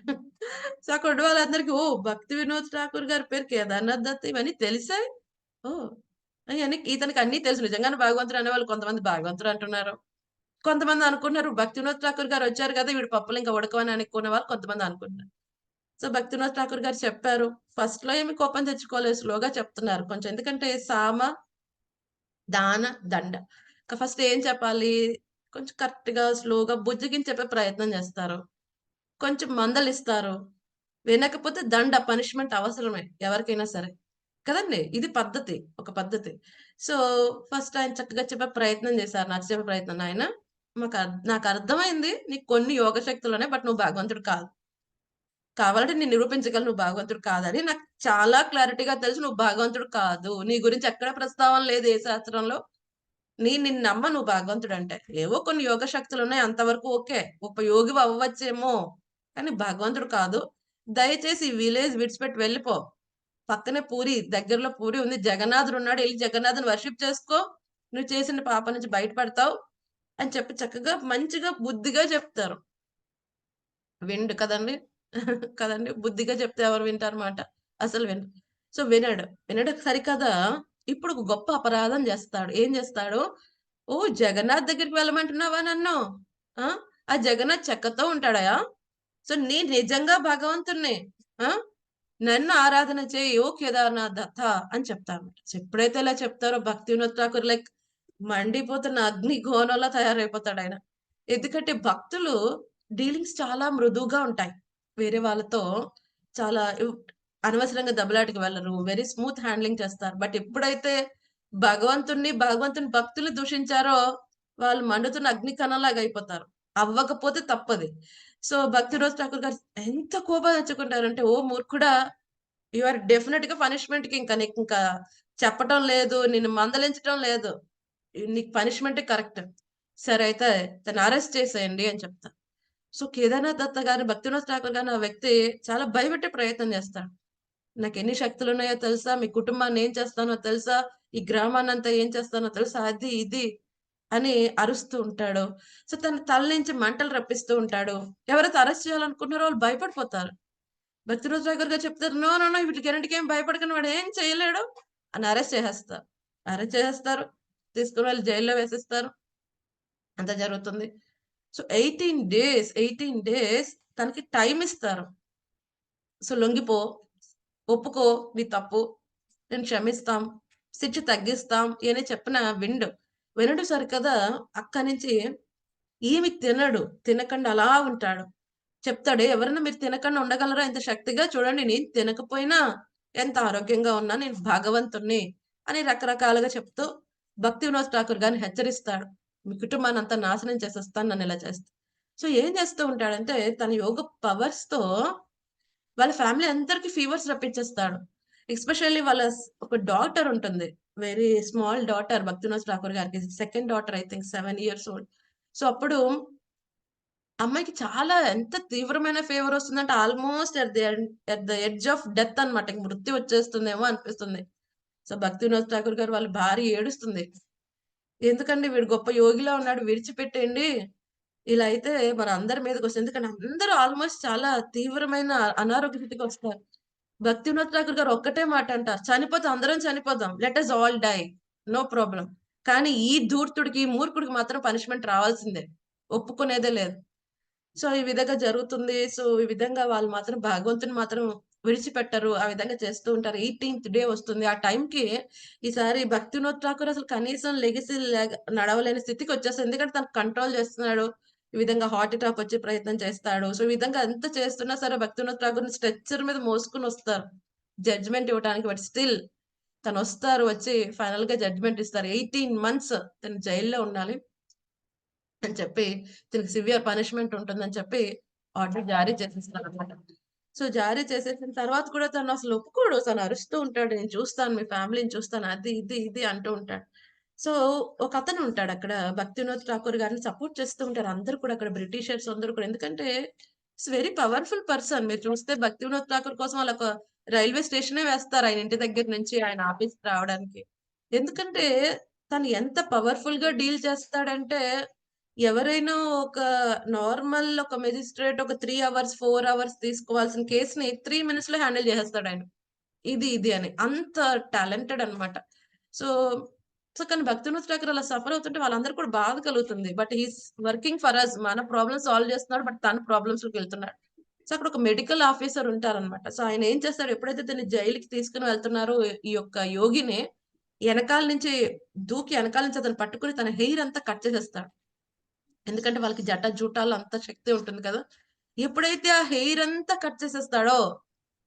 సో, అక్కడ ఉన్న వాళ్ళందరికీ ఓహ్! భక్తి వినోద్ ఠాకూర్ గారి పేరు కేదార్‌నాథ్ దత్ ఇవన్నీ తెలిసాయి. ఓహ్! ఇయన్నీ ఇతనికి అన్నీ తెలుసు. నిజంగానే భగవంతుడు అనేవాళ్ళు కొంతమంది భగవంతుడు అంటున్నారు. కొంతమంది అనుకుంటున్నారు భక్తి వినోద్ ఠాకూర్ గారు వచ్చారు కదా! వీడి పప్పులు ఇంకా ఉడకవని అనుకునే వాళ్ళు కొంతమంది అనుకుంటున్నారు. సో, భక్తి వినోద్ ఠాకూర్ గారు చెప్పారు. ఫస్ట్‌లో ఏమి కోపం తెచ్చుకోలేదు. స్లోగా చెప్తున్నారు. కొంచెం ఎందుకంటే సామ, దాన, దండ. ఫస్ట్ ఏం చెప్పాలి? కొంచెం కరెక్ట్‌గా, స్లోగా బుజ్జగించి చెప్పే ప్రయత్నం చేస్తారు. కొంచెం మందలిస్తారు. వినకపోతే దండ పనిష్మెంట్ అవసరమే ఎవరికైనా సరే. కదండీ! ఇది పద్ధతి. ఒక పద్ధతి. సో, ఫస్ట్ ఆయన చక్కగా చెప్పే ప్రయత్నం చేశారు. నచ్చ చెప్పే ప్రయత్నం. నాయనా నాకర్థమైంది. నీకు కొన్ని యోగ శక్తులున్నాయి. బట్ నువ్వు భగవంతుడు కాదు. కావాలంటే నేను నిరూపించగలను నువ్వు భగవంతుడు కాదని. నాకు చాలా క్లారిటీగా తెలుసు నువ్వు భగవంతుడు కాదు. నీ గురించి ఎక్కడ ప్రస్తావన లేదు ఏ శాస్త్రంలో. నిన్ను నమ్మను నువ్వు భగవంతుడంటే. ఏవో కొన్ని యోగ శక్తులున్నాయి అంతవరకు ఓకే. గొప్ప యోగివి అవ్వచ్చేమో. కానీ భగవంతుడు కాదు. దయచేసి ఈ విలేజ్ విడిచిపెట్టి వెళ్ళిపో. పక్కనే పూరి, దగ్గరలో పూరి ఉంది. జగన్నాథుడున్నాడు. ఎళ్లి జగన్నాథుని వర్షిప్ చేసుకో. నువ్వు చేసిన పాపం నుంచి బయటపడతావు అని చెప్పి చక్కగా మంచిగా బుద్ధిగా చెప్తారు. వినడు కదండీ! కదండీ! బుద్ధిగా చెప్తే ఎవరు వింటారు మాట? అసలు వినరు. సో, వినడు. వినడం సరికదా ఇప్పుడు ఒక గొప్ప అపరాధం చేస్తాడు. ఏం చేస్తాడు? ఓహ్! జగన్నాథ్ దగ్గరికి వెళ్ళమంటున్నావా నన్ను? ఆ! ఆ జగన్నాథ్ చెక్కతో ఉంటాడాయా? సో, నేను నిజంగా భగవంతుడిని. ఆ! నన్ను ఆరాధన చెయ్యి. ఓ కేదార్‌నాథ్ దత్త అని చెప్తారన్నమాట. సో, ఎప్పుడైతే ఇలా చెప్తారో భక్తి వినోద్ ఠాకూర్ లైక్ మండిపోతున్న అగ్ని గోళంలా తయారైపోతాడాయన. ఎందుకంటే భక్తులు డీలింగ్స్ చాలా మృదువుగా ఉంటాయి. వేరే వాళ్ళతో చాలా అనవసరంగా దెబ్బలాటకి వెళ్లరు. వెరీ స్మూత్ హ్యాండ్లింగ్ చేస్తారు. బట్ ఎప్పుడైతే భగవంతుని భక్తుల్ని దూషించారో వాళ్ళు మండుతున్న అగ్ని కణంలాగా అయిపోతారు. అవ్వకపోతే తప్పది. సో, భక్తివినోద్ ఠాకూర్ గారు ఎంత కోపం తెచ్చుకుంటారంటే, "ఓ మూర్ఖుడా! యూ ఆర్ డెఫినిట్‌గా పనిష్మెంట్‌కి నీకింకా చెప్పటం లేదు. నిన్ను మందలించటం లేదు. నీకు పనిష్మెంటే కరెక్ట్. సరే అయితే తనని అరెస్ట్ చేసేయండి" అని చెప్తా. సో, కేదార్‌నాథ్ దత్త గారు, భక్తివినోద్ ఠాకూర్ గారిని ఆ వ్యక్తి చాలా భయపెట్టే ప్రయత్నం చేస్తాడు. నాకెన్ని శక్తులున్నాయో తెలుసా? మీ కుటుంబాన్ని ఏం చేస్తానో తెలుసా? ఈ గ్రామాన్నంతా ఏం చేస్తానో తెలుసా? అది, ఇది అని అరుస్తూ ఉంటాడు. సో, తన తల నుంచి మంటలు రప్పిస్తూ ఉంటాడు. ఎవరైతే అరెస్ట్ చేయాలనుకుంటున్నారో వాళ్ళు భయపడిపోతారు. భక్తివినోద్ ఠాకూర్ గారు చెప్తారు, "నో, నో, నో వీటికన్నిటికేం భయపడకండి వాడేం చేయలేడు" అని అరెస్ట్ చేసేస్తారు. అరెస్ట్ చేసేస్తారు. తీసుకొని వెళ్లి జైల్‌లో వేసేస్తారు. అంతా జరుగుతుంది. సో, 18 డేస్ తనకి టైమ్ ఇస్తారు. సో, లొంగిపో, ఒప్పుకో నీ తప్పు, నేను క్షమిస్తాం, శిక్ష తగ్గిస్తాం ఇయన్నీ చెప్పినా వినడు. వినడు సరికదా అక్కడి నుంచి ఏమి తినడు. తినకుండా అలా ఉంటాడు. చెప్తాడు, ఎవరైనా మీరు తినకుండా ఉండగలరా ఇంత శక్తిగా? చూడండి నేను తినకపోయినా ఎంత ఆరోగ్యంగా ఉన్నా నేను భగవంతుడిని అని రకరకాలుగా చెప్తూ భక్తి వినోద్ ఠాకూర్ గారిని హెచ్చరిస్తాడు. మీ కుటుంబాన్నంతా నాశనం చేసేస్తాను నన్నిలా చేస్తే. సో, ఏం చేస్తూ ఉంటాడంటే తన యోగ పవర్స్‌తో వాళ్ళ ఫ్యామిలీ అందరికి ఫీవర్స్ రప్పించేస్తాడు. ఎస్పెషల్లీ ఒక డాటర్ ఉంటుంది. వెరీ స్మాల్ డాటర్ భక్తివినోద్ ఠాకూర్ గారికి. Second daughter I think 7 years old. So అప్పుడు అమ్మాయికి చాలా ఎంత తీవ్రమైన ఫీవర్ వస్తుందంటే almost at the edge of death అన్నమాట. ఇంక మృత్యు వచ్చేస్తుందేమో అనిపిస్తుంది. సో భక్తి వినోద్ ఠాకూర్ గారు వాళ్ళ భార్య ఏడుస్తుంది. ఎందుకండి వీడు గొప్ప యోగిలా ఉన్నాడు విడిచిపెట్టేయండి. ఇలా అయితే మరి అందరి మీదకొస్తుంది. ఎందుకంటే అందరూ ఆల్మోస్ట్ చాలా తీవ్రమైన అనారోగ్య స్థితికి వస్తారు. భక్తి వినోద్ ఠాకూర్ గారు ఒక్కటే మాట అంటారు. చనిపోతే అందరం చనిపోదాం. Let us all die. No problem. కానీ ఈ ధూర్తుడికి, ఈ మూర్ఖుడికి మాత్రం పనిష్మెంట్ రావాల్సిందే. ఒప్పుకునేదే లేదు. సో ఈ విధంగా జరుగుతుంది. సో ఈ విధంగా వాళ్ళు మాత్రం భగవంతుని మాత్రం విడిచిపెట్టరు. ఆ విధంగా చేస్తూ ఉంటారు. 18th డే వస్తుంది. ఆ టైంకి ఈసారి భక్తి వినోద్ ఠాకూర్ అసలు కనీసం లెగిసి నడవలేని స్థితికి వచ్చేస్తాడు. ఎందుకంటే తను కంట్రోల్ చేస్తున్నాడు. ఈ విధంగా హార్ట్ అటాక్ వచ్చే ప్రయత్నం చేస్తాడు. సో ఈ విధంగా ఎంత చేస్తున్నా సరే భక్తి వినోద్ ఠాకూర్‌ని స్ట్రెచర్ మీద మోసుకొని వస్తారు. జడ్జ్‌మెంట్ ఇవ్వడానికి. బట్ స్టిల్ తనొస్తారు. వచ్చి ఫైనల్‌గా జడ్జ్‌మెంట్ ఇస్తారు. 18 మంత్స్ తను జైల్‌లో ఉండాలి అని చెప్పి, తనకి సివియర్ పనిష్మెంట్ ఉంటుందని చెప్పి ఆర్డర్ జారీ చేసేస్తారన్నమాట. సో జారీ చేసేసిన తర్వాత కూడా తను అసలు ఒప్పుకోడు. తను అరుస్తూ ఉంటాడు. నేను చూస్తాను, మీ ఫ్యామిలీని చూస్తాను. అది, ఇది అంటూ ఉంటాడు. సో ఒకతను ఉంటాడు అక్కడ భక్తి వినోద్ ఠాకూర్ గారిని సపోర్ట్ చేస్తూ ఉంటారు. అందరూ కూడా అక్కడ బ్రిటిషర్స్ అందరూ కూడా. ఎందుకంటే ఇట్స్ వెరీ పవర్‌ఫుల్ పర్సన్. మీరు చూస్తే భక్తి వినోద్ ఠాకూర్ కోసం వాళ్ళొక రైల్వే స్టేషనే వేస్తారు ఆయన ఇంటి దగ్గర నుంచి ఆయన ఆఫీస్‌కి రావడానికి. ఎందుకంటే తను ఎంత పవర్‌ఫుల్‌గా డీల్ చేస్తాడంటే ఎవరైనా ఒక నార్మల్ ఒక మెజిస్ట్రేట్ ఒక 3 అవర్స్, 4 అవర్స్ తీసుకోవాల్సిన కేస్‌ని 3 మినిట్స్‌లో హ్యాండిల్ చేసేస్తాడాయన. ఇది అని. అంత టాలెంటెడ్ అన్నమాట. సో, కానీ భక్తి వినోద్ ఠాకూర్ అలా సఫర్ అవుతుంటే వాళ్ళందరికీ కూడా బాధ కలుగుతుంది. But he is working for us. మన ప్రాబ్లమ్స్ సాల్వ్ చేస్తున్నాడు. బట్ తన ప్రాబ్లమ్స్‌లోకి వెళ్తున్నాడు. సో, అక్కడ ఒక మెడికల్ ఆఫీసర్ ఉంటారన్నమాట. సో, ఆయన ఏం చేస్తాడు ఎప్పుడైతే దీన్ని జైలుకి తీసుకొని వెళ్తున్నారో ఈ యొక్క యోగిని ఎనకాల నుంచి దూకి ఎనకాల నుంచి అతను పట్టుకొని తన హెయిర్ అంతా కట్ చేసేస్తాడు. ఎందుకంటే వాళ్ళకి జూటాల్లో అంత శక్తి ఉంటుంది కదా! ఎప్పుడైతే ఆ హెయిర్ అంతా కట్ చేసేస్తాడో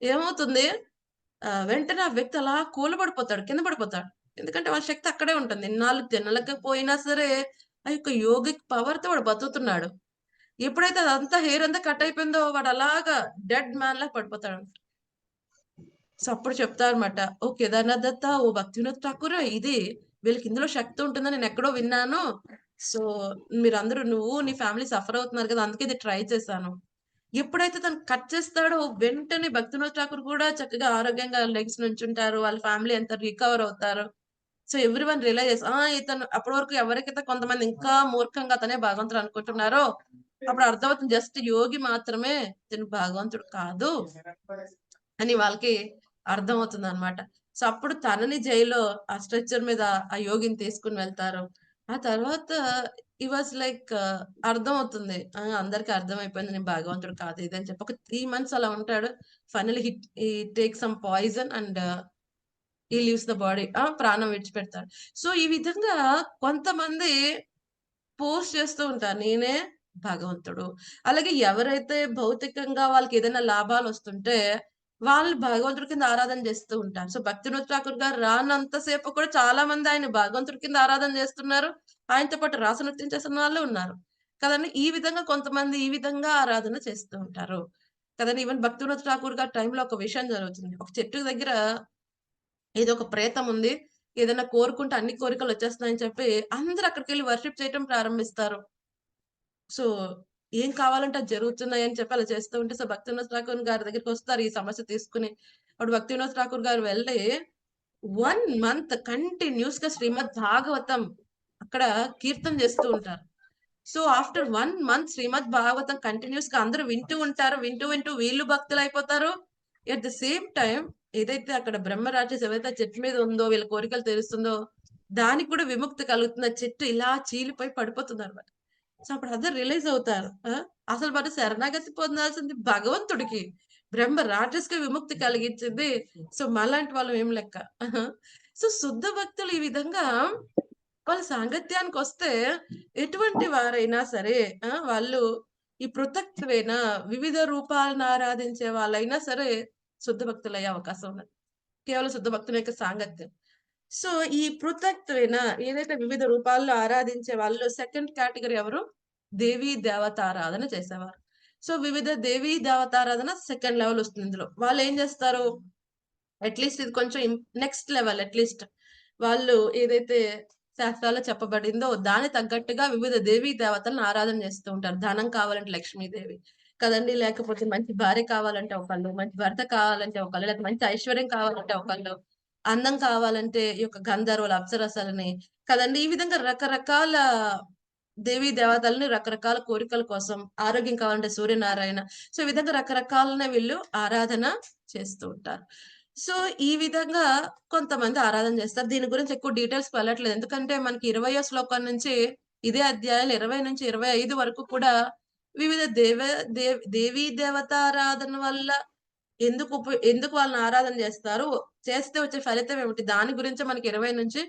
ఏమవుతుంది? వెంటనే ఆ వ్యక్తి అలా కూలబడిపోతాడు. కింద పడిపోతాడు. ఎందుకంటే వాళ్ళ శక్తి అక్కడే ఉంటుంది. ఇన్నాళ్ళు తినలేకపోయినా సరే ఆ యొక్క యోగిక్ పవర్‌తో వాడు బతుకుతున్నాడు. ఎప్పుడైతే అదంతా హెయిర్ అంతా కట్ అయిపోయిందో వాడు అలాగా డెడ్ మ్యాన్ లాగా పడిపోతాడు. సో, అప్పుడు చెప్తారన్నమాట. "ఓ కేదార్‌నాథ్ దత్త, ఓ భక్తి వినోద్ ఠాకూర్ ఇది వీళ్ళకి ఇందులో శక్తి ఉంటుందని నేనెక్కడో విన్నాను. సో, మీరందరూ నువ్వు, నీ ఫ్యామిలీ సఫర్ అవుతున్నారు కదా! అందుకే ఇది ట్రై చేశాను." ఎప్పుడైతే తను కట్ చేస్తాడో వెంటనే భక్తి వినోద్ ఠాకూర్ కూడా చక్కగా ఆరోగ్యంగా లెగ్స్ నుంచుంటారు. వాళ్ళ ఫ్యామిలీ అంతా రికవర్ అవుతారు. సో, ఎవ్రీవన్ రియలైజ్ ఇతను అప్పటి వరకు ఎవరికైతే కొంతమంది ఇంకా మూర్ఖంగా అతనే భగవంతుడు అనుకుంటున్నారో అప్పుడు అర్థమవుతుంది జస్ట్ యోగి మాత్రమే ఇతను భగవంతుడు కాదు అని వాళ్ళకి అర్థమవుతుందన్నమాట. సో, అప్పుడు తనని జైల్‌లో ఆ స్ట్రెచర్ మీద ఆ యోగిని తీసుకొని వెళ్తారు. ఆ తర్వాత హి వాస్ లైక్ అర్థమవుతుంది. అందరికి అర్థమైపోయింది నేను భగవంతుడు కాదు ఇది అని చెప్పి. ఒక 3 మంత్స్ అలా ఉంటాడు. Finally he takes some poison and he leaves the body. ప్రాణం విడిచిపెడతాడు. సో, ఈ విధంగా కొంతమంది పోస్ట్ చేస్తూ ఉంటారు. నేనే భగవంతుడు. అలాగే ఎవరైతే భౌతికంగా వాళ్ళకేదైనా లాభాలొస్తుంటే, వాళ్ళు భగవంతుడి కింద ఆరాధన చేస్తూ ఉంటారు. సో, భక్తి వినోద్ ఠాకూర్ గారు రానంత సేపు కూడా చాలా మంది ఆయన భగవంతుడి కింద ఆరాధన చేస్తున్నారు. ఆయనతో పాటు రాసనృత్యం చేస్తున్న వాళ్ళు ఉన్నారు. కదండీ! ఈ విధంగా కొంతమంది ఈ విధంగా ఆరాధన చేస్తూ ఉంటారు. కదండీ! ఈవెన్ భక్తి వినోద్ ఠాకూర్ గారి టైంలో ఒక విషయం జరుగుతుంది. ఒక చెట్టు దగ్గర ఏదో ఒక ప్రేతం ఉంది. ఏదైనా కోరుకుంటే అన్ని కోరికలొచ్చేస్తున్నాయని చెప్పి అందరూ అక్కడికెళ్లి వర్షిప్ చేయటం ప్రారంభిస్తారు. సో, ఏం కావాలంటే అది జరుగుతున్నాయని చెప్పి అలా చేస్తూ ఉంటే సో, భక్తి వినోద్ ఠాకూర్ గారి దగ్గరికొస్తారు ఈ సమస్య తీసుకొని. అప్పుడు భక్తి వినోద్ ఠాకూర్ గారు వెళ్ళి 1 మంత్ కంటిన్యూయస్‌గా శ్రీమద్ భాగవతం అక్కడ కీర్తన చేస్తూ ఉంటారు. సో, ఆఫ్టర్ 1 మంత్ శ్రీమద్ భాగవతం కంటిన్యూయస్‌గా అందరూ వింటూ ఉంటారు. వింటూ వీళ్ళు భక్తులైపోతారు. ఎట్ ద సేమ్ టైమ్ ఏదైతే అక్కడ బ్రహ్మ రాక్షసి ఏవైతే చెట్టు మీద ఉందో, వీళ్ళ కోరికలు తీరుస్తుందో, దానికి కూడా విముక్తి కలుగుతుంది. ఆ చెట్టు ఇలా చీలిపోయి పడిపోతుందన్నమాట. సో, అప్పుడు అందరూ రియలైజ్ అవుతారు. అసలు మనం శరణాగతి పొందాల్సింది భగవంతుడికి. బ్రహ్మ రాక్షసికి విముక్తి కలిగించింది. సో, మనలాంటి వాళ్ళం ఏం లెక్క. సో, శుద్ధ భక్తులు ఈ విధంగా వాళ్ళ సాంగత్యానికొస్తే ఎటువంటి వారైనా సరే వాళ్ళు ఈ పృథక్త్వేన వివిధ రూపాలను ఆరాధించే వాళ్ళైనా సరే శుద్ధ భక్తులయ్యే అవకాశం ఉన్నది. కేవలం శుద్ధ భక్తుల యొక్క సాంగత్యం. సో, ఈ పృథక్త్వేన ఏదైతే వివిధ రూపాల్లో ఆరాధించే వాళ్ళు సెకండ్ కేటగరీ ఎవరు? దేవీ దేవతారాధన చేసేవారు. సో, వివిధ దేవీ దేవతారాధన సెకండ్ లెవెల్ వస్తుంది ఇందులో. వాళ్ళేం చేస్తారు? అట్‌లీస్ట్ ఇది కొంచెం నెక్స్ట్ లెవెల్ అట్‌లీస్ట్. వాళ్ళు ఏదైతే శాస్త్రాల్లో చెప్పబడిందో దాని తగ్గట్టుగా వివిధ దేవీ దేవతలను ఆరాధన చేస్తూ ఉంటారు. ధనం కావాలంటే లక్ష్మీదేవి కదండి, లేకపోతే మంచి భార్య కావాలంటే ఒకళ్ళు, మంచి భర్త కావాలంటే ఒకళ్ళు, లేకపోతే మంచి ఐశ్వర్యం కావాలంటే ఒకళ్ళు, అందం కావాలంటే ఈ యొక్క గంధర్వుల అప్సరసలని కదండి. ఈ విధంగా రకరకాల దేవీ దేవతల్ని రకరకాల కోరికల కోసం, ఆరోగ్యం కావాలంటే సూర్యనారాయణ. సో ఈ విధంగా రకరకాలన వీళ్ళు ఆరాధన చేస్తూ ఉంటారు. సో ఈ విధంగా కొంతమంది ఆరాధన చేస్తారు. దీని గురించి ఎక్కువ డీటెయిల్స్ వెళ్ళట్లేదు. ఎందుకంటే మనకి 20వ శ్లోకం నుంచి ఇదే అధ్యాయాలు 20 నుంచి 25 వరకు కూడా వివిధ దేవీ దేవతారాధన వల్ల ఎందుకు వాళ్ళని ఆరాధన చేస్తారు, చేస్తే వచ్చే ఫలితం ఏమిటి, దాని గురించి మనకి 20 నుంచి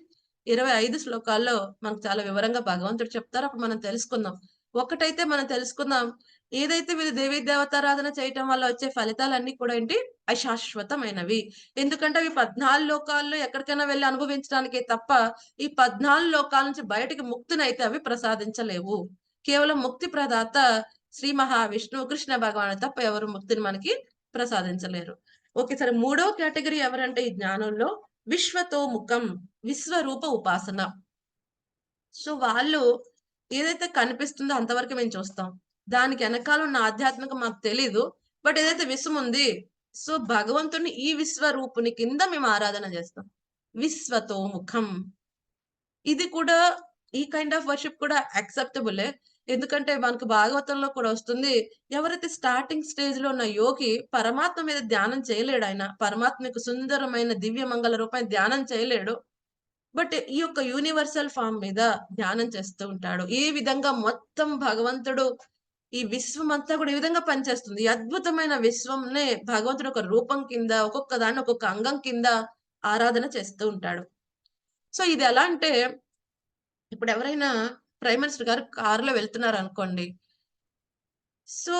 25 శ్లోకాల్లో మనకు చాలా వివరంగా భగవంతుడు చెప్తారు. అప్పుడు మనం తెలుసుకుందాం. ఒకటైతే మనం తెలుసుకుందాం, ఏదైతే వీళ్ళు దేవీ దేవతారాధన చేయటం వల్ల వచ్చే ఫలితాలన్నీ కూడా ఏంటి, అశాశ్వతమైనవి. ఎందుకంటే అవి 14 లోకాల్లో ఎక్కడికైనా వెళ్ళి అనుభవించడానికే తప్ప ఈ 14 లోకాల నుంచి బయటికి ముక్తినైతే అవి ప్రసాదించలేవు. కేవలం ముక్తి ప్రదాత శ్రీ మహావిష్ణువు కృష్ణ భగవానుడు తప్ప ఎవరు ముక్తిని మనకి ప్రసాదించలేరు. ఓకే, సరే. మూడో కేటగిరీ ఎవరంటే ఈ జ్ఞానంలో విశ్వతోముఖం, విశ్వరూప ఉపాసన. సో వాళ్ళు ఏదైతే కనిపిస్తుందో అంతవరకు మేము చూస్తాం. దానికి వెనకాల ఉన్న ఆధ్యాత్మికం మాకు తెలీదు. బట్ ఏదైతే విశ్వం ఉంది, సో భగవంతుని ఈ విశ్వరూపుని కింద మేము ఆరాధన చేస్తాం. విశ్వతోముఖం, ఇది కూడా ఈ కైండ్ ఆఫ్ వర్షిప్ కూడా యాక్సెప్టబులే. ఎందుకంటే మనకు భాగవతంలో కూడా వస్తుంది, ఎవరైతే స్టార్టింగ్ స్టేజ్ లో ఉన్న యోగి పరమాత్మ మీద ధ్యానం చేయలేడు. ఆయన పరమాత్మ యొక్క సుందరమైన దివ్య మంగళ రూపాన్ని ధ్యానం చేయలేడు. బట్ ఈ యొక్క యూనివర్సల్ ఫామ్ మీద ధ్యానం చేస్తూ ఉంటాడు. ఈ విధంగా మొత్తం భగవంతుడు ఈ విశ్వం అంతా కూడా ఈ విధంగా పనిచేస్తుంది. ఈ అద్భుతమైన విశ్వంనే భగవంతుడు ఒక రూపం కింద, ఒక్కొక్క దాన్ని ఒక్కొక్క అంగం కింద ఆరాధన చేస్తూ ఉంటాడు. సో ఇది ఎలా అంటే, ఇప్పుడు ఎవరైనా ప్రైమ్ మినిస్టర్ గారు కారులో వెళ్తున్నారు అనుకోండి. సో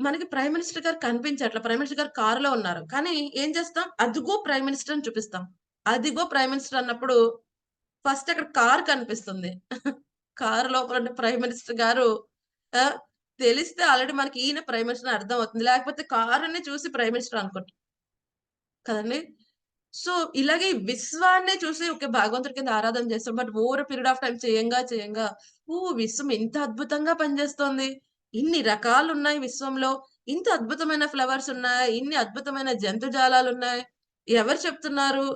మనకి ప్రైమ్ మినిస్టర్ గారు కనిపించట్ల, ప్రైమ్ మినిస్టర్ గారు కారులో ఉన్నారు. కానీ ఏం చేస్తాం, అదిగో ప్రైమ్ మినిస్టర్ అని చూపిస్తాం. అదిగో ప్రైమ్ మినిస్టర్ అన్నప్పుడు ఫస్ట్ అక్కడ కారు కనిపిస్తుంది. కారు లోపల ప్రైమ్ మినిస్టర్ గారు తెలిస్తే ఆల్రెడీ మనకి ఈయన ప్రైమ్ మినిస్టర్ అర్థం అవుతుంది. లేకపోతే కారుని చూసి ప్రైమ్ మినిస్టర్ అనుకుంటాం కదండి. సో ఇలాగే విశ్వాన్ని చూసి ఒక భగవంతుడి కింద ఆరాధన చేస్తాం. But over period of time చేయంగా విశ్వం ఇంత అద్భుతంగా పనిచేస్తోంది, ఇన్ని రకాలు ఉన్నాయి విశ్వంలో, ఇంత అద్భుతమైన ఫ్లవర్స్ ఉన్నాయి, ఇన్ని అద్భుతమైన జంతుజాలాలు ఉన్నాయి. ఎవరు చెప్తున్నారు,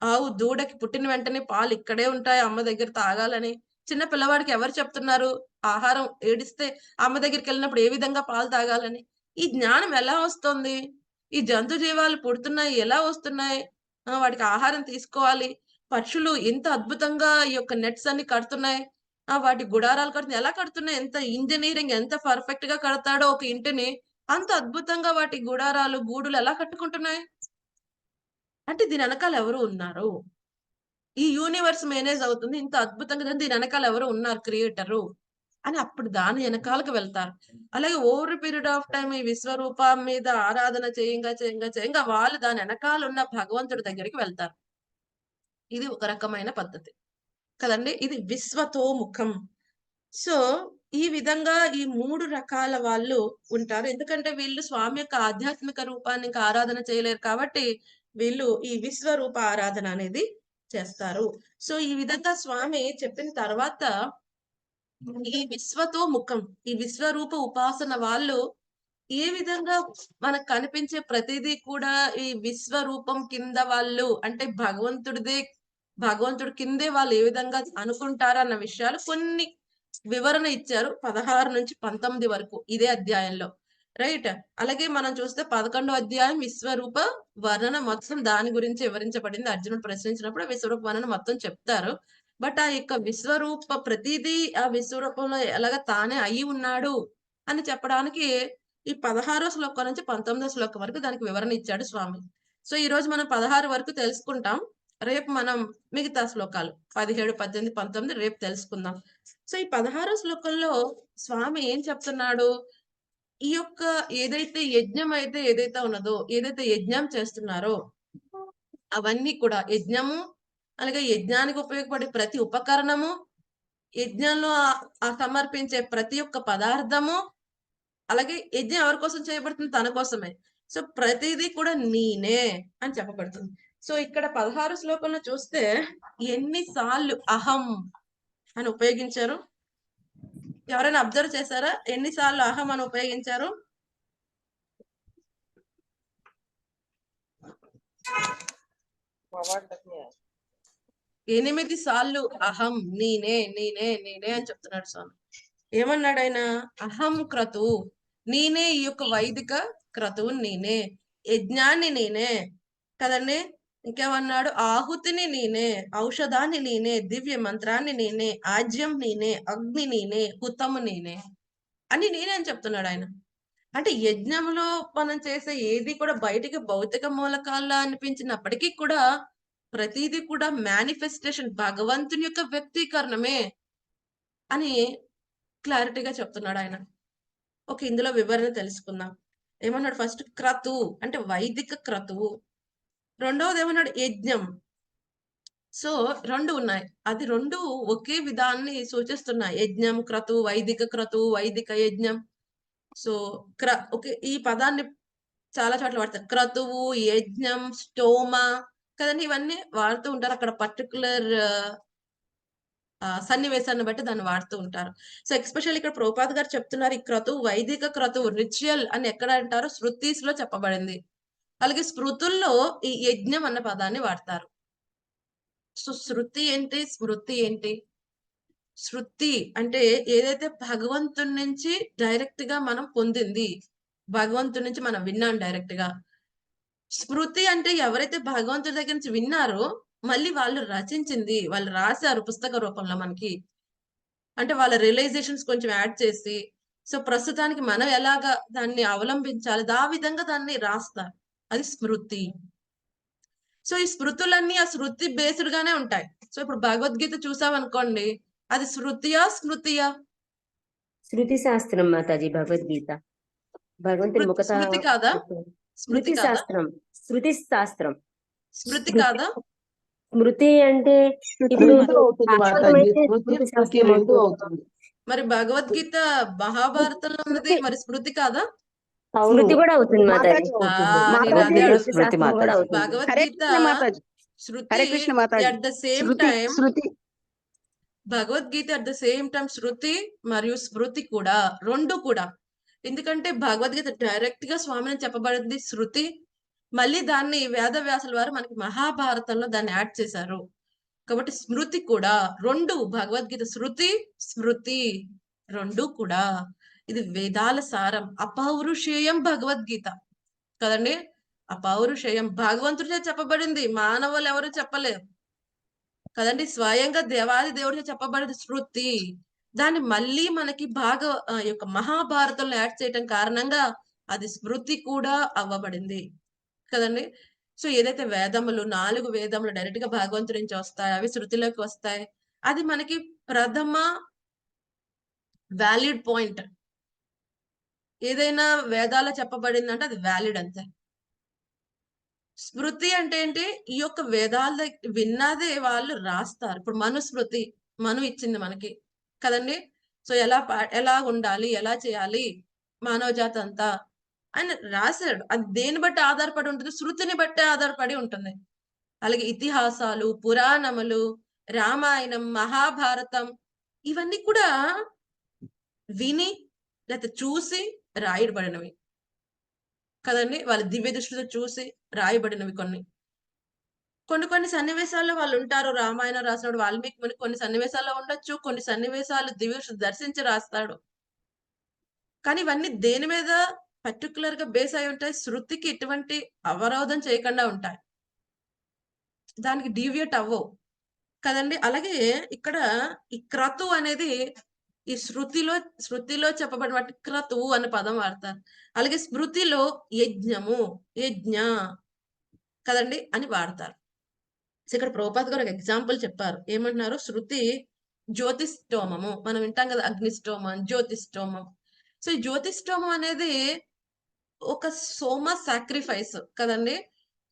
ఆవు దూడకి పుట్టిన వెంటనే పాలు ఇక్కడే ఉంటాయి అమ్మ దగ్గర తాగాలని. చిన్న పిల్లవాడికి ఎవరు చెప్తున్నారు, ఆహారం ఏడిస్తే అమ్మ దగ్గరికి వెళ్ళినప్పుడు ఏ విధంగా పాలు తాగాలని. ఈ జ్ఞానం ఎలా వస్తుంది, ఈ జంతు జీవాలు పుడుతున్నాయి ఎలా వస్తున్నాయి, వాటికి ఆహారం తీసుకోవాలి, పక్షులు ఎంత అద్భుతంగా ఈ యొక్క నెట్స్ అన్ని కడుతున్నాయి, వాటి గుడారాలు కడుతున్నాయి, ఎలా కడుతున్నాయి, ఎంత ఇంజనీరింగ్ ఎంత పర్ఫెక్ట్ గా కడతాడో ఒక ఇంటిని, అంత అద్భుతంగా వాటి గుడారాలు గూడులు ఎలా కట్టుకుంటున్నాయి. అంటే దీని వెనకాల ఎవరు ఉన్నారు, ఈ యూనివర్స్ మేనేజ్ అవుతుంది ఇంత అద్భుతంగా, దీని వెనకాల ఎవరు ఉన్నారు క్రియేటరు అని అప్పుడు దాని వెనకాలకు వెళ్తారు. అలాగే ఓవర్ పీరియడ్ ఆఫ్ టైం ఈ విశ్వరూపం మీద ఆరాధన చేయంగా వాళ్ళు దాని వెనకాల ఉన్న భగవంతుడి దగ్గరికి వెళ్తారు. ఇది ఒక రకమైన పద్ధతి కదండి. ఇది విశ్వతోముఖం. సో ఈ విధంగా ఈ 3 రకాల వాళ్ళు ఉంటారు. ఎందుకంటే వీళ్ళు స్వామి యొక్క ఆధ్యాత్మిక రూపాన్ని ఇంకా ఆరాధన చేయలేరు కాబట్టి వీళ్ళు ఈ విశ్వరూప ఆరాధన అనేది చేస్తారు. సో ఈ విధంగా స్వామి చెప్పిన తర్వాత ఈ విశ్వతోముఖం, ఈ విశ్వరూప ఉపాసన వాళ్ళు ఏ విధంగా మనకు కనిపించే ప్రతిదీ కూడా ఈ విశ్వరూపం కింద వాళ్ళు, అంటే భగవంతుడి కిందే వాళ్ళు ఏ విధంగా అనుకుంటారు అన్న విషయాలు కొన్ని వివరణ ఇచ్చారు 16 నుంచి 19 వరకు ఇదే అధ్యాయంలో, రైట్. అలాగే మనం చూస్తే 11వ అధ్యాయం విశ్వరూప వర్ణన మొత్తం దాని గురించి వివరించబడింది. అర్జునుడు ప్రశ్నించినప్పుడు విశ్వరూప వర్ణన మొత్తం చెప్తారు. బట్ ఆ యొక్క విశ్వరూప ప్రతిదీ ఆ విశ్వరూపంలో ఎలాగ తానే అయి ఉన్నాడు అని చెప్పడానికి ఈ 16వ శ్లోకం నుంచి 19వ శ్లోకం వరకు దానికి వివరణ ఇచ్చాడు స్వామి. సో ఈ రోజు మనం 16 వరకు తెలుసుకుంటాం. రేపు మనం మిగతా శ్లోకాలు 17, 18, 19 రేపు తెలుసుకుందాం. సో ఈ 16వ శ్లోకంలో స్వామి ఏం చెప్తున్నాడు, ఈ యొక్క ఏదైతే యజ్ఞం అయితే ఏదైతే ఉన్నదో, ఏదైతే యజ్ఞం చేస్తున్నారో అవన్నీ కూడా యజ్ఞము, అలాగే యజ్ఞానికి ఉపయోగపడే ప్రతి ఉపకరణము, యజ్ఞంలో సమర్పించే ప్రతి ఒక్క పదార్థము, అలాగే యజ్ఞం ఎవరి కోసం చేయబడుతుంది, తన కోసమే. సో ప్రతిదీ కూడా నేనే అని చెప్పబడుతుంది. సో ఇక్కడ 16 శ్లోకంలో చూస్తే ఎన్నిసార్లు అహం అని ఉపయోగించారు? ఎవరైనా అబ్జర్వ్ చేశారా? ఎన్నిసార్లు అహం అని ఉపయోగించారు? మాట్లాడతానే 8 సార్లు అహం, నేనే నేనే నేనే అని చెప్తున్నాడు స్వామి. ఏమన్నాడు ఆయన? అహం క్రతువు, నేనే ఈ యొక్క వైదిక క్రతువు, నేనే యజ్ఞాన్ని, నేనే కదండి. ఇంకేమన్నాడు? ఆహుతిని నేనే, ఔషధాన్ని నేనే, దివ్య మంత్రాన్ని నేనే, ఆజ్యం నేనే, అగ్ని నేనే, హుతము నేనే అని నేనే అని చెప్తున్నాడు ఆయన. అంటే యజ్ఞంలో మనం చేసే ఏది కూడా బయటికి భౌతిక మూలకాల్లో అనిపించినప్పటికీ కూడా ప్రతిదీ కూడా మేనిఫెస్టేషన్, భగవంతుని యొక్క వ్యక్తీకరణమే అని క్లారిటీగా చెప్తున్నాడు ఆయన. ఓకే, ఇందులో వివరణ తెలుసుకుందాం. ఏమన్నాడు? ఫస్ట్ క్రతువు అంటే వైదిక క్రతువు. రెండవది ఏమన్నాడు? యజ్ఞం. సో 2 ఉన్నాయి. అది 2 ఒకే విధాన్ని సూచిస్తున్నాయి. యజ్ఞం, క్రతువు, వైదిక క్రతువు, వైదిక యజ్ఞం. సో ఓకే, ఈ పదాన్ని చాలా చోట్ల వాడతారు. క్రతువు, యజ్ఞం, స్టోమ కదండి, ఇవన్నీ వాడుతూ ఉంటారు. అక్కడ పర్టికులర్ సన్నివేశాన్ని బట్టి దాన్ని వాడుతూ ఉంటారు. సో ఎస్పెషల్ ఇక్కడ ప్రభుపాద్ గారు చెప్తున్నారు, ఈ క్రతువు వైదిక క్రతువు రిచువల్ అని ఎక్కడ అంటారు? శృతీస్ లో చెప్పబడింది. అలాగే స్మృతుల్లో ఈ యజ్ఞం అన్న పదాన్ని వాడతారు. సో శృతి ఏంటి, స్మృతి ఏంటి? శృతి అంటే ఏదైతే భగవంతుడి నుంచి డైరెక్ట్ గా మనం పొందింది, భగవంతుడి నుంచి మనం విన్నాం డైరెక్ట్ గా. స్మృతి అంటే ఎవరైతే భగవంతుడి దగ్గర నుంచి విన్నారో మళ్ళీ వాళ్ళు రచించింది, వాళ్ళు రాశారు పుస్తక రూపంలో మనకి. అంటే వాళ్ళ రియలైజేషన్స్ కొంచెం యాడ్ చేసి, సో ప్రస్తుతానికి మనం ఎలాగా దాన్ని అవలంబించాలి, ఆ విధంగా దాన్ని రాస్తారు. అది స్మృతి. సో ఈ స్మృతులన్నీ ఆ శృతి బేస్డ్ గానే ఉంటాయి. సో ఇప్పుడు భగవద్గీత చూసామనుకోండి, అది శృతియా స్మృతియా? శృతి శాస్త్రం మాతాజీ భగవద్గీత భగవంతుని ముఖత స్మృతి కాదా? స్మృతి స్మృతి కాదా? శాస్త్రం, శృతి శాస్త్రం. స్మృతి కాదా? స్మృతి అంటే ఇప్పుడు రెండు అవుతుంది భాగవతం మాతాజీ. అయితే స్మృతి శృతి స్మృతి శాస్త్రం రెండు అవుతుంది. అవుతుంది. మరి భగవద్గీత మహాభారతంలో ఉన్నది, మరి స్మృతి కాదా? స్మృతి కూడా అవుతుంది మాతాజీ. మాతాజీ అవుతుంది. నేను మాతాజీ అదే భగవద్గీత శృతి స్మృతి శాస్త్రం కూడా మాతాజీ. అవుతుంది. హరే భగవద్గీత కృష్ణ మాతాజీ. శృతి హరే కృష్ణ మాతాజీ. అట్ ద సేమ్ శృతి టైం, శృతి Bhagavad Gita at the same time శృతి మరియు స్మృతి కూడా, రెండు కూడా. ఎందుకంటే భగవద్గీత డైరెక్ట్ గా స్వామిని చెప్పబడింది శృతి, మళ్ళీ దాన్ని వేదవ్యాసుల వారు మనకి మహాభారతంలో దాన్ని యాడ్ చేశారు. కాబట్టి స్మృతి కూడా రెండు, భగవద్గీత శృతి స్మృతి రెండు కూడా ఇది వేదాల సారం, అపౌరుషేయం భగవద్గీత కదండి. అపౌరుషేయం భగవంతుడిచే చెప్పబడింది, మానవులు ఎవరు చెప్పలేరు కదండి. స్వయంగా దేవాది దేవుడిచే చెప్పబడింది శృతి. దాన్ని మళ్ళీ మనకి యొక్క మహాభారతంలో యాడ్ చేయటం కారణంగా అది స్మృతి కూడా అవ్వబడింది కదండి. సో ఏదైతే వేదములు, 4 వేదములు డైరెక్ట్ గా భగవంతుడి నుంచి వస్తాయి, అవి శృతిలోకి వస్తాయి. అది మనకి ప్రథమ వ్యాలిడ్ పాయింట్. ఏదైనా వేదాల్లో చెప్పబడిందంటే అది వ్యాలిడ్ అంతే. స్మృతి అంటే ఏంటి? ఈ యొక్క వేదాల విన్నదే వాళ్ళు రాస్తారు. ఇప్పుడు మనుస్మృతి, మను ఇచ్చింది మనకి కదండి. సో ఎలా ఉండాలి, ఎలా చేయాలి మానవ జాతి అంతా ఆయన రాశాడు. అది దేని బట్టి ఆధారపడి ఉంటుంది? శృతిని బట్టి ఆధారపడి ఉంటుంది. అలాగే ఇతిహాసాలు, పురాణములు, రామాయణం, మహాభారతం ఇవన్నీ కూడా విని లేకపోతే చూసి రాయబడినవి కదండి. వాళ్ళ దివ్య దృష్టితో చూసి రాయబడినవి కొన్ని. కొన్ని సన్నివేశాల్లో వాళ్ళు ఉంటారు. రామాయణం రాసినప్పుడు వాల్మీకి ముని కొన్ని సన్నివేశాల్లో ఉండొచ్చు, కొన్ని సన్నివేశాలు దివ్య దృష్టి దర్శించి రాస్తాడు. కానీ ఇవన్నీ దేని మీద పర్టికులర్ గా బేస్ అయి ఉంటాయి? శృతికి ఎటువంటి అవరోధం చేయకుండా ఉంటాయి, దానికి డీవియేట్ అవ్వవు కదండి. అలాగే ఇక్కడ ఈ క్రతు అనేది ఈ శృతిలో చెప్పబడిన వాటి క్రతువు అనే పదం వాడతారు. అలాగే స్మృతిలో యజ్ఞము, యజ్ఞ కదండి అని వాడతారు. సో ఇక్కడ ప్రభుపాద్ గారు ఒక ఎగ్జాంపుల్ చెప్పారు. ఏమంటున్నారు? శృతి జ్యోతిష్టోమము, మనం వింటాం కదా అగ్నిష్టోమం, జ్యోతిష్టోమం. సో ఈ జ్యోతిష్టోమం అనేది ఒక సోమ సాక్రిఫైస్ కదండి.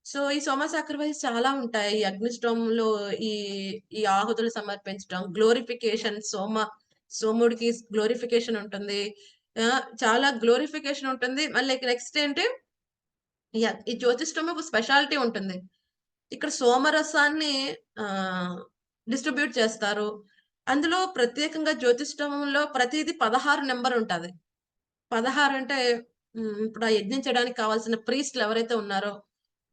సో ఈ సోమ సాక్రిఫైస్ చాలా ఉంటాయి. ఈ అగ్నిష్టోమంలో ఈ ఈ ఆహుతులు సమర్పించడం, గ్లోరిఫికేషన్, సోముడికి గ్లోరిఫికేషన్ ఉంటుంది. చాలా గ్లోరిఫికేషన్ ఉంటుంది. మళ్ళీ నెక్స్ట్ ఏంటి, ఈ జ్యోతిష్టం ఒక స్పెషాలిటీ ఉంటుంది. ఇక్కడ సోమరసాన్ని డిస్ట్రిబ్యూట్ చేస్తారు. అందులో ప్రత్యేకంగా జ్యోతిష్ఠంలో ప్రతిదీ 16 నెంబర్ ఉంటది. 16 అంటే ఇప్పుడు ఆ యజ్ఞం చేయడానికి కావాల్సిన ప్రీస్ట్‌లు ఎవరైతే ఉన్నారో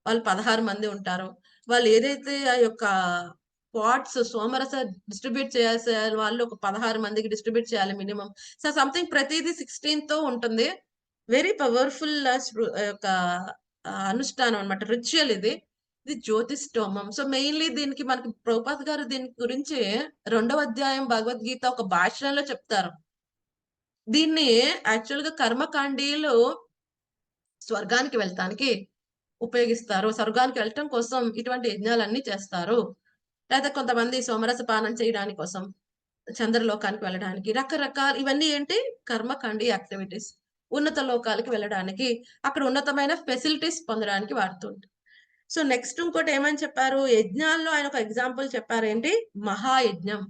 వాళ్ళు 16 మంది ఉంటారు. వాళ్ళు ఏదైతే ఆ యొక్క పాట్స్ సోమరస డిస్ట్రిబ్యూట్ చేసే వాళ్ళు ఒక 16 మందికి డిస్ట్రిబ్యూట్ చేయాలి మినిమమ్. సో, సంథింగ్ ప్రతీదీ 16తో ఉంటుంది. వెరీ పవర్‌ఫుల్ యొక్క అనుష్ఠానం అన్నమాట. రిచువల్ ఇది. ఇది జ్యోతిష్ఠోమం. సో, మెయిన్‌లీ దీనికి మనకి ప్రభుపాద్ గారు దీని గురించి 2వ అధ్యాయం భగవద్గీత ఒక భాషణంలో చెప్తారు. దీన్ని యాక్చువల్‌గా కర్మకాండీలు స్వర్గానికి వెళ్తానికి ఉపయోగిస్తారు. స్వర్గానికి వెళ్ళటం కోసం ఇటువంటి యజ్ఞాలన్నీ చేస్తారు. లేదా కొంతమంది సోమరస పానం చేయడానికి కోసం, చంద్రలోకానికి వెళ్ళడానికి రకరకాల ఇవన్నీ ఏంటి కర్మకాండి యాక్టివిటీస్. ఉన్నత లోకాలకి వెళ్ళడానికి, అక్కడ ఉన్నతమైన ఫెసిలిటీస్ పొందడానికి వాడుతుంటారు. సో, నెక్స్ట్ ఇంకోటి ఏమని చెప్పారు? యజ్ఞాల్లో ఆయన ఒక ఎగ్జాంపుల్ చెప్పారేంటి? మహాయజ్ఞం.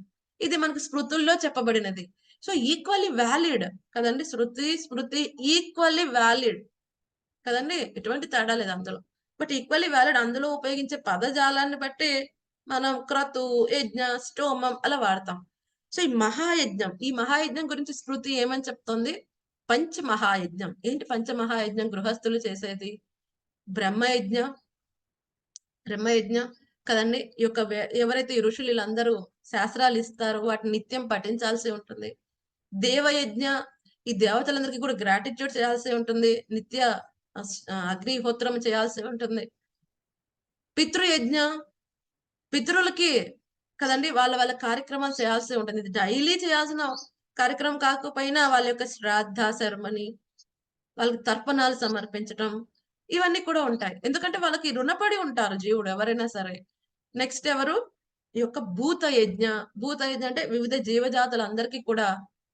ఇది మనకు స్మృతుల్లో చెప్పబడినది. సో, ఈక్వల్లీ వాలిడ్ కదండీ! శృతి, స్మృతి ఈక్వల్లీ వాలిడ్ కదండీ! ఎటువంటి తేడా లేదు అందులో. బట్ ఈక్వల్లీ వాలిడ్ అందులో ఉపయోగించే పదజాలాన్ని బట్టి మనం క్రతు, యజ్ఞ, స్తోమం అలా వాడతాం. సో, ఈ మహాయజ్ఞం గురించి స్మృతి ఏమని చెప్తోంది? పంచమహాయజ్ఞం. ఏంటి పంచమహాయజ్ఞం గృహస్థులు చేసేది? బ్రహ్మయజ్ఞం కదండీ! ఈ యొక్క ఎవరైతే ఈ ఋషులు వీళ్ళందరూ శాస్త్రాలు ఇస్తారో వాటిని నిత్యం పఠించాల్సి ఉంటుంది. దేవయజ్ఞ ఈ దేవతలందరికీ కూడా గ్రాటిట్యూడ్ చేయాల్సి ఉంటుంది. నిత్య అగ్నిహోత్రం చేయాల్సి ఉంటుంది. పితృయజ్ఞ పితరులకి కదండీ! వాళ్ళ కార్యక్రమాలు చేయాల్సి ఉంటుంది. ఇది డైలీ చేయాల్సిన కార్యక్రమం కాకపోయినా వాళ్ళ యొక్క శ్రాద్ధ సెరమనీ, వాళ్ళకి తర్పణాలు సమర్పించటం ఇవన్నీ కూడా ఉంటాయి. ఎందుకంటే వాళ్ళకి రుణపడి ఉంటారు జీవుడు ఎవరైనా సరే. నెక్స్ట్ ఎవరు? ఈ యొక్క భూత యజ్ఞ అంటే వివిధ జీవజాతులందరికీ కూడా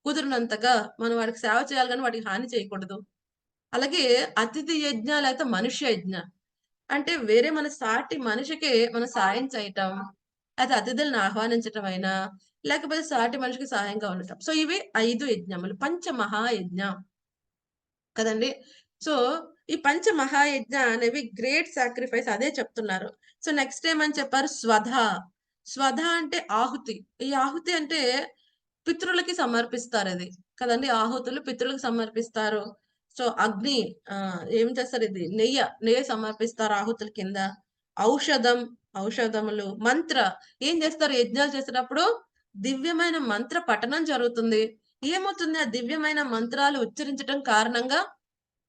కుదిరినంతగా మనం వాడికి సేవ చేయాలి గానీ వాటికి హాని చేయకూడదు. అలాగే అతిథి యజ్ఞ లేకపోతే మనుష్య యజ్ఞ. అంటే వేరే మన సాటి మనిషికి మనం సాయం చేయటం, లేతే అతిథులను ఆహ్వానించటం అయినా, లేకపోతే సాటి మనిషికి సహాయంగా ఉండటం. సో, ఇవి 5 యజ్ఞములు. పంచమహాయజ్ఞం కదండీ! సో, ఈ పంచమహాయజ్ఞ అనేవి గ్రేట్ సాక్రిఫైస్ అదే చెప్తున్నారు. సో, నెక్స్ట్ ఏమని చెప్పారు? స్వధ. స్వధ అంటే ఆహుతి. ఈ ఆహుతి అంటే పితరులకి సమర్పిస్తారది. కదండీ! ఆహుతులు పితరులకు సమర్పిస్తారు. సో, అగ్ని ఏం చేస్తారు ఇది నెయ్యి సమర్పిస్తారు ఆహుతుల కింద. ఔషధములు, ఏం చేస్తారు యజ్ఞాలు చేసేటప్పుడు? దివ్యమైన మంత్ర పఠనం జరుగుతుంది. ఏమవుతుంది? ఆ దివ్యమైన మంత్రాలు ఉచ్చరించటం కారణంగా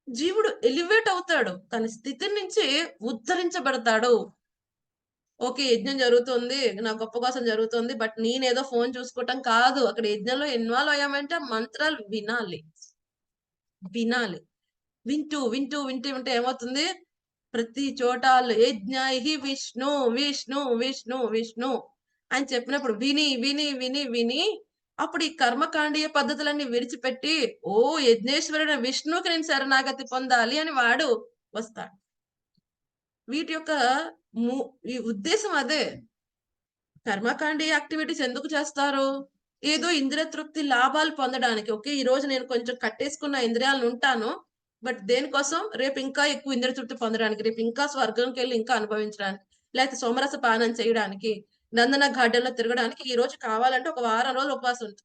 జీవుడు ఎలివేట్ అవుతాడు. తన స్థితి నుంచి ఉద్ధరించబడతాడు. ఓకే. యజ్ఞం జరుగుతుంది. నా గొప్ప కోసం జరుగుతుంది. బట్ నేనేదో ఫోను చూసుకోవటం కాదు. అక్కడ యజ్ఞంలో ఇన్వాల్వ్ అయ్యామంటే ఆ మంత్రాలు వినాలి. వింటూ ఉంటే ఏమవుతుంది? ప్రతి చోట యజ్ఞైః విష్ణు, విష్ణు, విష్ణు, విష్ణు అని చెప్పినప్పుడు విని అప్పుడు ఈ కర్మకాండీయ పద్ధతులన్నీ విడిచిపెట్టి యజ్ఞేశ్వరుడు విష్ణువుకి నేను శరణాగతి పొందాలి అని వాడు వస్తాడు. వీటి యొక్క ఈ ఉద్దేశం అదే. కర్మకాండీయ యాక్టివిటీస్ ఎందుకు చేస్తారు? ఏదో ఇంద్రియ తృప్తి లాభాలు పొందడానికి. ఓకే. ఈరోజు నేను కొంచెం కట్టేసుకున్న ఇంద్రియాలను ఉంటాను. బట్ దేనికోసం? రేపు ఇంకా ఎక్కువ ఇంద్రియ తృప్తి పొందడానికి. రేపు ఇంకా స్వర్గంకెళ్ళి ఇంకా అనుభవించడానికి. లేకపోతే సోమరస పానం చేయడానికి. నందన గార్డెన్‌లో తిరగడానికి ఈరోజు కావాలంటే ఒక వారం రోజులు ఉపవాసం ఉంటా.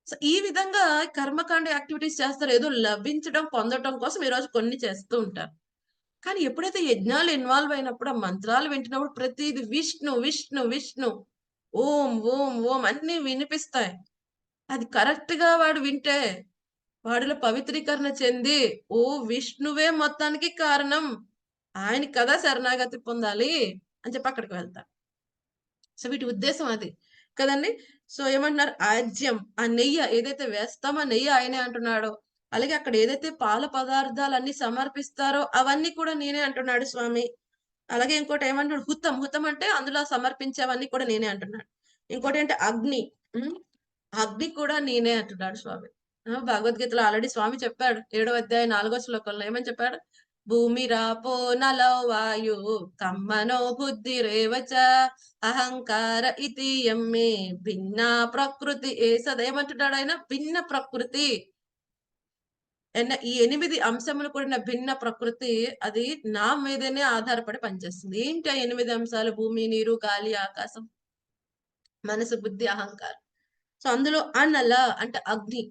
సో, ఈ విధంగా కర్మకాండ యాక్టివిటీస్ చేస్తారు. ఏదో లభించడం, పొందటం కోసం ఈరోజు కొన్ని చేస్తూ ఉంటారు. కానీ ఎప్పుడైతే యజ్ఞాలు ఇన్వాల్వ్ అయినప్పుడు, ఆ మంత్రాలు వింటున్నప్పుడు ప్రతీది విష్ణు, విష్ణు, విష్ణు. ఓం, ఓం, ఓం అన్నీ వినిపిస్తాయి. అది కరెక్ట్‌గా వాడు వింటే, వాడిలో పవిత్రీకరణ చెంది, విష్ణువే మొత్తానికి కారణం. ఆయనకి కదా శరణాగతి పొందాలి అని చెప్పి అక్కడికి వెళ్తారు. సో, వీటి ఉద్దేశం అది. కదండీ! సో, ఏమంటున్నారు? ఆజ్యం ఆ నెయ్యి ఏదైతే వేస్తామో ఆ నెయ్యి ఆయనే అంటున్నాడో, అలాగే అక్కడ ఏదైతే పాల పదార్థాలన్నీ సమర్పిస్తారో అవన్నీ కూడా నేనే అంటున్నాడు స్వామి. అలాగే ఇంకోటి ఏమంటున్నాడు? హుతం అంటే అందులో సమర్పించేవన్నీ కూడా నేనే అంటున్నాడు. ఇంకోటేంటి? అగ్ని. అగ్ని కూడా నేనే అంటున్నాడు స్వామి. భగవద్గీతలో ఆల్రెడీ స్వామి చెప్పాడు. 7వ అధ్యాయం 4వ శ్లోకంలో ఏమని చెప్పాడు? భూమిరాపో నలో వాయు కమ్మనో బుద్ధిరేవచ అహంకార ఇతి యమ్మే భిన్న ప్రకృతి ఏమంటున్నాడు ఆయన? భిన్న ప్రకృతి. ఈ 8 అంశములు కూడిన భిన్న ప్రకృతి అది నా మీదనే ఆధారపడి పనిచేస్తుంది. ఏంటి ఆ 8 అంశాలు? భూమి, నీరు, గాలి, ఆకాశం, మనసు, బుద్ధి, అహంకారం. సో అందులో అనల అంటే అగ్ని,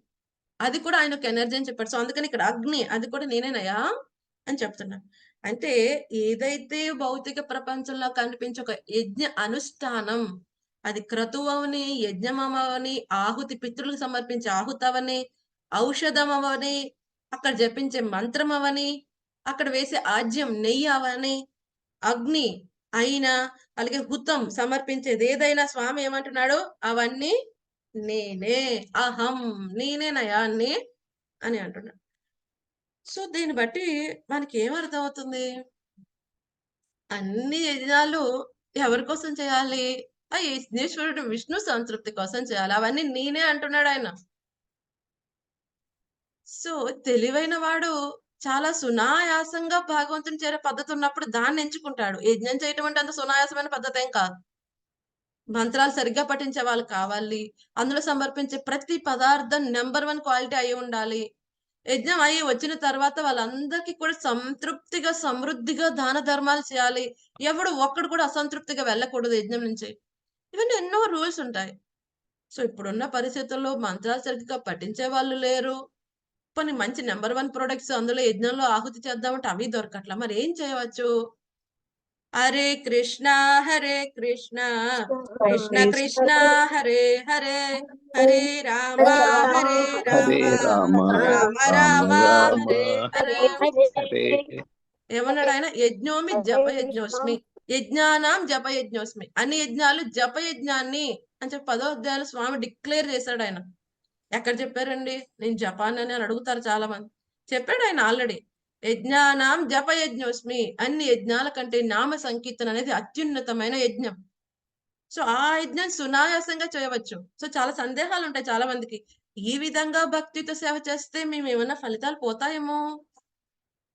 అది కూడా ఆయన ఒక ఎనర్జీ అని చెప్పాడు. సో అందుకని ఇక్కడ అగ్ని అది కూడా నేనేనయ్యా అని చెప్తున్నాను. అంటే ఏదైతే భౌతిక ప్రపంచంలో కనిపించే ఒక యజ్ఞ అనుష్ఠానం, అది క్రతువవని, యజ్ఞమవని, ఆహుతి పితృలకు సమర్పించే ఆహుతవని, ఔషధం అవని, అక్కడ జపించే మంత్రం అవని, అక్కడ వేసే ఆజ్యం నెయ్యి అవని, అగ్ని అయినా, అలాగే హుతం సమర్పించేది ఏదైనా స్వామి ఏమంటున్నాడు, అవన్నీ నేనే, అహం, నేనేనయా అన్ని అని అంటున్నాడు. సో దీన్ని బట్టి మనకి ఏమర్థమవుతుంది, అన్ని యజ్ఞాలు ఎవరి కోసం చేయాలి, ఆ యజ్ఞేశ్వరుడు విష్ణు సంతృప్తి కోసం చేయాలి. అవన్నీ నేనే అంటున్నాడు ఆయన. సో తెలివైన వాడు చాలా సునాయాసంగా భగవంతుని చేరే పద్ధతి ఉన్నప్పుడు దాన్ని ఎంచుకుంటాడు. యజ్ఞం చేయటం అంటే అంత సునాయాసమైన పద్ధతి ఏం కాదు. మంత్రాలు సరిగ్గా పఠించే వాళ్ళు కావాలి. అందులో సమర్పించే ప్రతి పదార్థం నంబర్ 1 క్వాలిటీ అయి ఉండాలి. యజ్ఞం అయ్యి వచ్చిన తర్వాత వాళ్ళందరికీ కూడా సంతృప్తిగా, సమృద్ధిగా దాన ధర్మాలు చేయాలి. ఎవడు ఒక్కడు కూడా అసంతృప్తిగా వెళ్ళకూడదు యజ్ఞం నుంచి. ఇవన్నీ ఎన్నో రూల్స్ ఉంటాయి. సో ఇప్పుడున్న పరిస్థితుల్లో మంత్రాలు సరిగ్గా పఠించే వాళ్ళు లేరు. పోనీ మంచి నంబర్ 1 ప్రొడక్ట్స్ అందులో యజ్ఞంలో ఆహుతి చేద్దామంటే అవి దొరకట్లా. మరి ఏం చేయవచ్చు? హరే కృష్ణ కృష్ణ కృష్ణ హరే హరే, హరే రామ హరే రామ, రామ రామ రామ రామ రామ హరే హరే. హరే ఏమన్నాడు ఆయన? యజ్ఞోమి జప యజ్ఞోస్మి, యజ్ఞానాం జప యజ్ఞోస్మి. అన్ని యజ్ఞాలు జప యజ్ఞాన్ని అని చెప్పి 10వ అధ్యాయంలో స్వామి డిక్లేర్ చేశాడు ఆయన. ఎక్కడ చెప్పారండి? నేను జపాన్ అని అడుగుతారు చాలా మంది. చెప్పాడు ఆయన ఆల్రెడీ. యజ్ఞానాం జప యజ్ఞోస్మి, అన్ని యజ్ఞాల కంటే నామ సంకీర్తన అనేది అత్యున్నతమైన యజ్ఞం. సో ఆ యజ్ఞం సునాయాసంగా చేయవచ్చు. సో చాలా సందేహాలు ఉంటాయి చాలా మందికి. ఈ విధంగా భక్తితో సేవ చేస్తే మేము ఏమన్నా ఫలితాలు పోతాయేమో,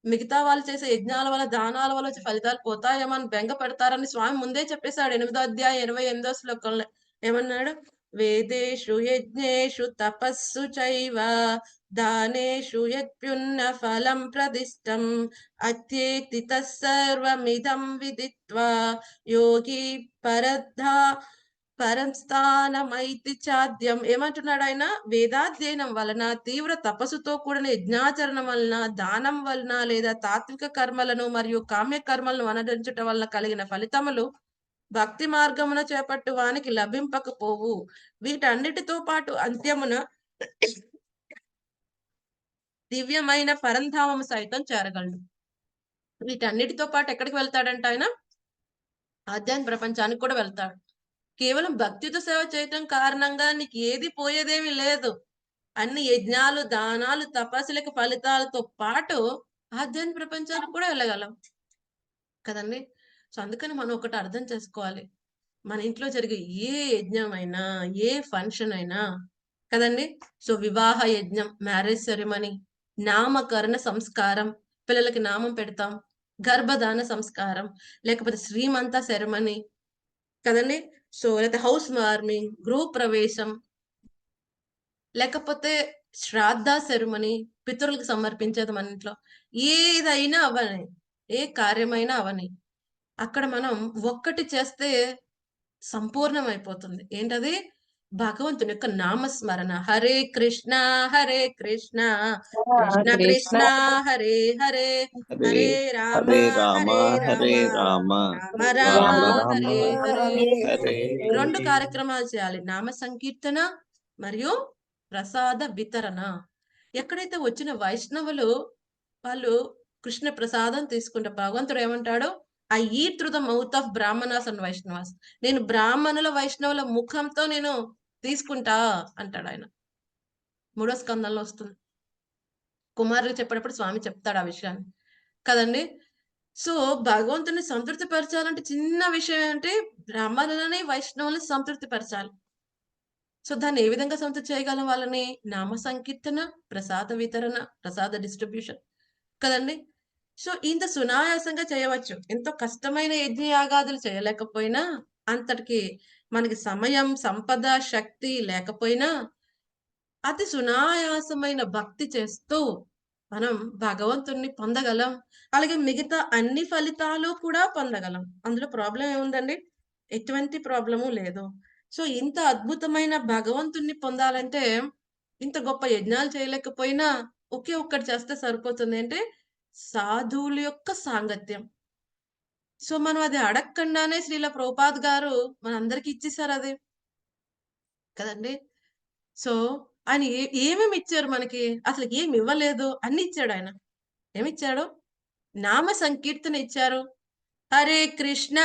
మిగతా వాళ్ళు చేసే యజ్ఞాల వల్ల, దానాల వల్ల వచ్చే ఫలితాలు పోతాయేమో అని బెంగ పెడతారని స్వామి ముందే చెప్పేశాడు 8వ అధ్యాయం 28వ శ్లోకంలో. ఏమన్నాడు? వేదేషు యజ్ఞేషు తపస్సు చైవ దానేషు యత్యున్న ఫలం ప్రదిష్టం అత్యేతి తస్సర్వమిదం విదిత్వా యోగి పరద్ధా పరంస్థానమైతి చాద్యం. ఏమంటున్నాడు ఆయన? వేదాధ్యయనం వలన, తీవ్ర తపస్సుతో కూడిన యజ్ఞాచరణం వలన, దానం వలన లేదా తాత్విక కర్మలను మరియు కామ్య కర్మలను అనుసరించటం వలన కలిగిన ఫలితములు భక్తి మార్గమున చేపట్టు వానికి లభింపకపోవు. వీటన్నిటితో పాటు అంత్యమున దివ్యమైన పరంధామము సైతం చేరగలడు. వీటన్నిటితో పాటు ఎక్కడికి వెళ్తాడంట ఆయన? ఆధ్యాత్మిక ప్రపంచానికి కూడా వెళ్తాడు. కేవలం భక్తితో సేవ చేయటం కారణంగా నీకు ఏది పోయేదేమీ లేదు. అన్ని యజ్ఞాలు, దానాలు, తపస్సులకు ఫలితాలతో పాటు ఆధ్యాత్మిక ప్రపంచానికి కూడా వెళ్ళగలం కదండి. సో అందుకని మనం ఒకటి అర్థం చేసుకోవాలి, మన ఇంట్లో జరిగే ఏ యజ్ఞం అయినా, ఏ ఫంక్షన్ అయినా కదండి. సో వివాహ యజ్ఞం, మ్యారేజ్ సెరమనీ, నామకరణ సంస్కారం, పిల్లలకి నామం పెడతాం, గర్భధాన సంస్కారం, లేకపోతే శ్రీమంత సెరమనీ కదండి. సో లేకపోతే హౌస్ వార్మింగ్, గృహ ప్రవేశం, లేకపోతే శ్రాద్ధ సెరమనీ, పితరులకు సమర్పించేది మన ఇంట్లో ఏదైనా అవని, ఏ కార్యమైనా అవని, అక్కడ మనం ఒక్కటి చేస్తే సంపూర్ణమైపోతుంది. ఏంటది? భగవంతుని యొక్క నామస్మరణ. హరే కృష్ణ కృష్ణ కృష్ణ కృష్ణ హరే హరే, హరే హరే రామ హరే రామ హరే హరే రామ, రామ రామ రామ రామ రామ హరే హరే. హరే. 2 కార్యక్రమాలు చేయాలి, నామ సంకీర్తన మరియు ప్రసాద వితరణ. ఎక్కడైతే వచ్చిన వైష్ణవులు వాళ్ళు కృష్ణ ప్రసాదం తీసుకుంటారు, భగవంతుడు ఏమంటాడు? I eat through the mouth of Brahmanas and Vaishnavas. నేను బ్రాహ్మణుల వైష్ణవుల ముఖంతో నేను తీసుకుంటా అంటాడు ఆయన. 3వ స్కందంలో వస్తుంది. కుమారులు చెప్పేటప్పుడు స్వామి చెప్తాడు ఆ విషయాన్ని కదండి. సో భగవంతుని సంతృప్తి పరచాలంటే చిన్న విషయం ఏంటి? బ్రాహ్మణులని, వైష్ణవులని సంతృప్తి పరచాలి. సో దాన్ని ఏ విధంగా సంతృప్తి చేయగలం వాళ్ళని? నామ సంకీర్తన, ప్రసాద వితరణ, ప్రసాద డిస్ట్రిబ్యూషన్ కదండి. సో ఇంత సునాయాసంగా చేయవచ్చు. ఎంతో కష్టమైన యజ్ఞయాగాదులు చేయలేకపోయినా, అంతటికి మనకి సమయం, సంపద, శక్తి లేకపోయినా అతి సునాయాసమైన భక్తి చేస్తూ మనం భగవంతుణ్ణి పొందగలం. అలాగే మిగతా అన్ని ఫలితాలు కూడా పొందగలం. అందులో ప్రాబ్లం ఏముందండి? ఎటువంటి ప్రాబ్లము లేదు. సో ఇంత అద్భుతమైన భగవంతుణ్ణి పొందాలంటే ఇంత గొప్ప యజ్ఞాలు చేయలేకపోయినా ఒకే ఒక్కటి చేస్తే సరిపోతుంది. అంటే సాధువుల యొక్క సాంగత్యం. సో మనం అది అడగకుండానే శ్రీల ప్రభుపాద్ గారు మనందరికి ఇచ్చేసారు అది. కదండీ! సో ఆయన ఏమేమి ఇచ్చారు మనకి? అసలు ఏమి ఇవ్వలేదు. అన్ని ఇచ్చాడాయన. ఏమిచ్చాడు? నామ సంకీర్తన ఇచ్చారు. హరే కృష్ణ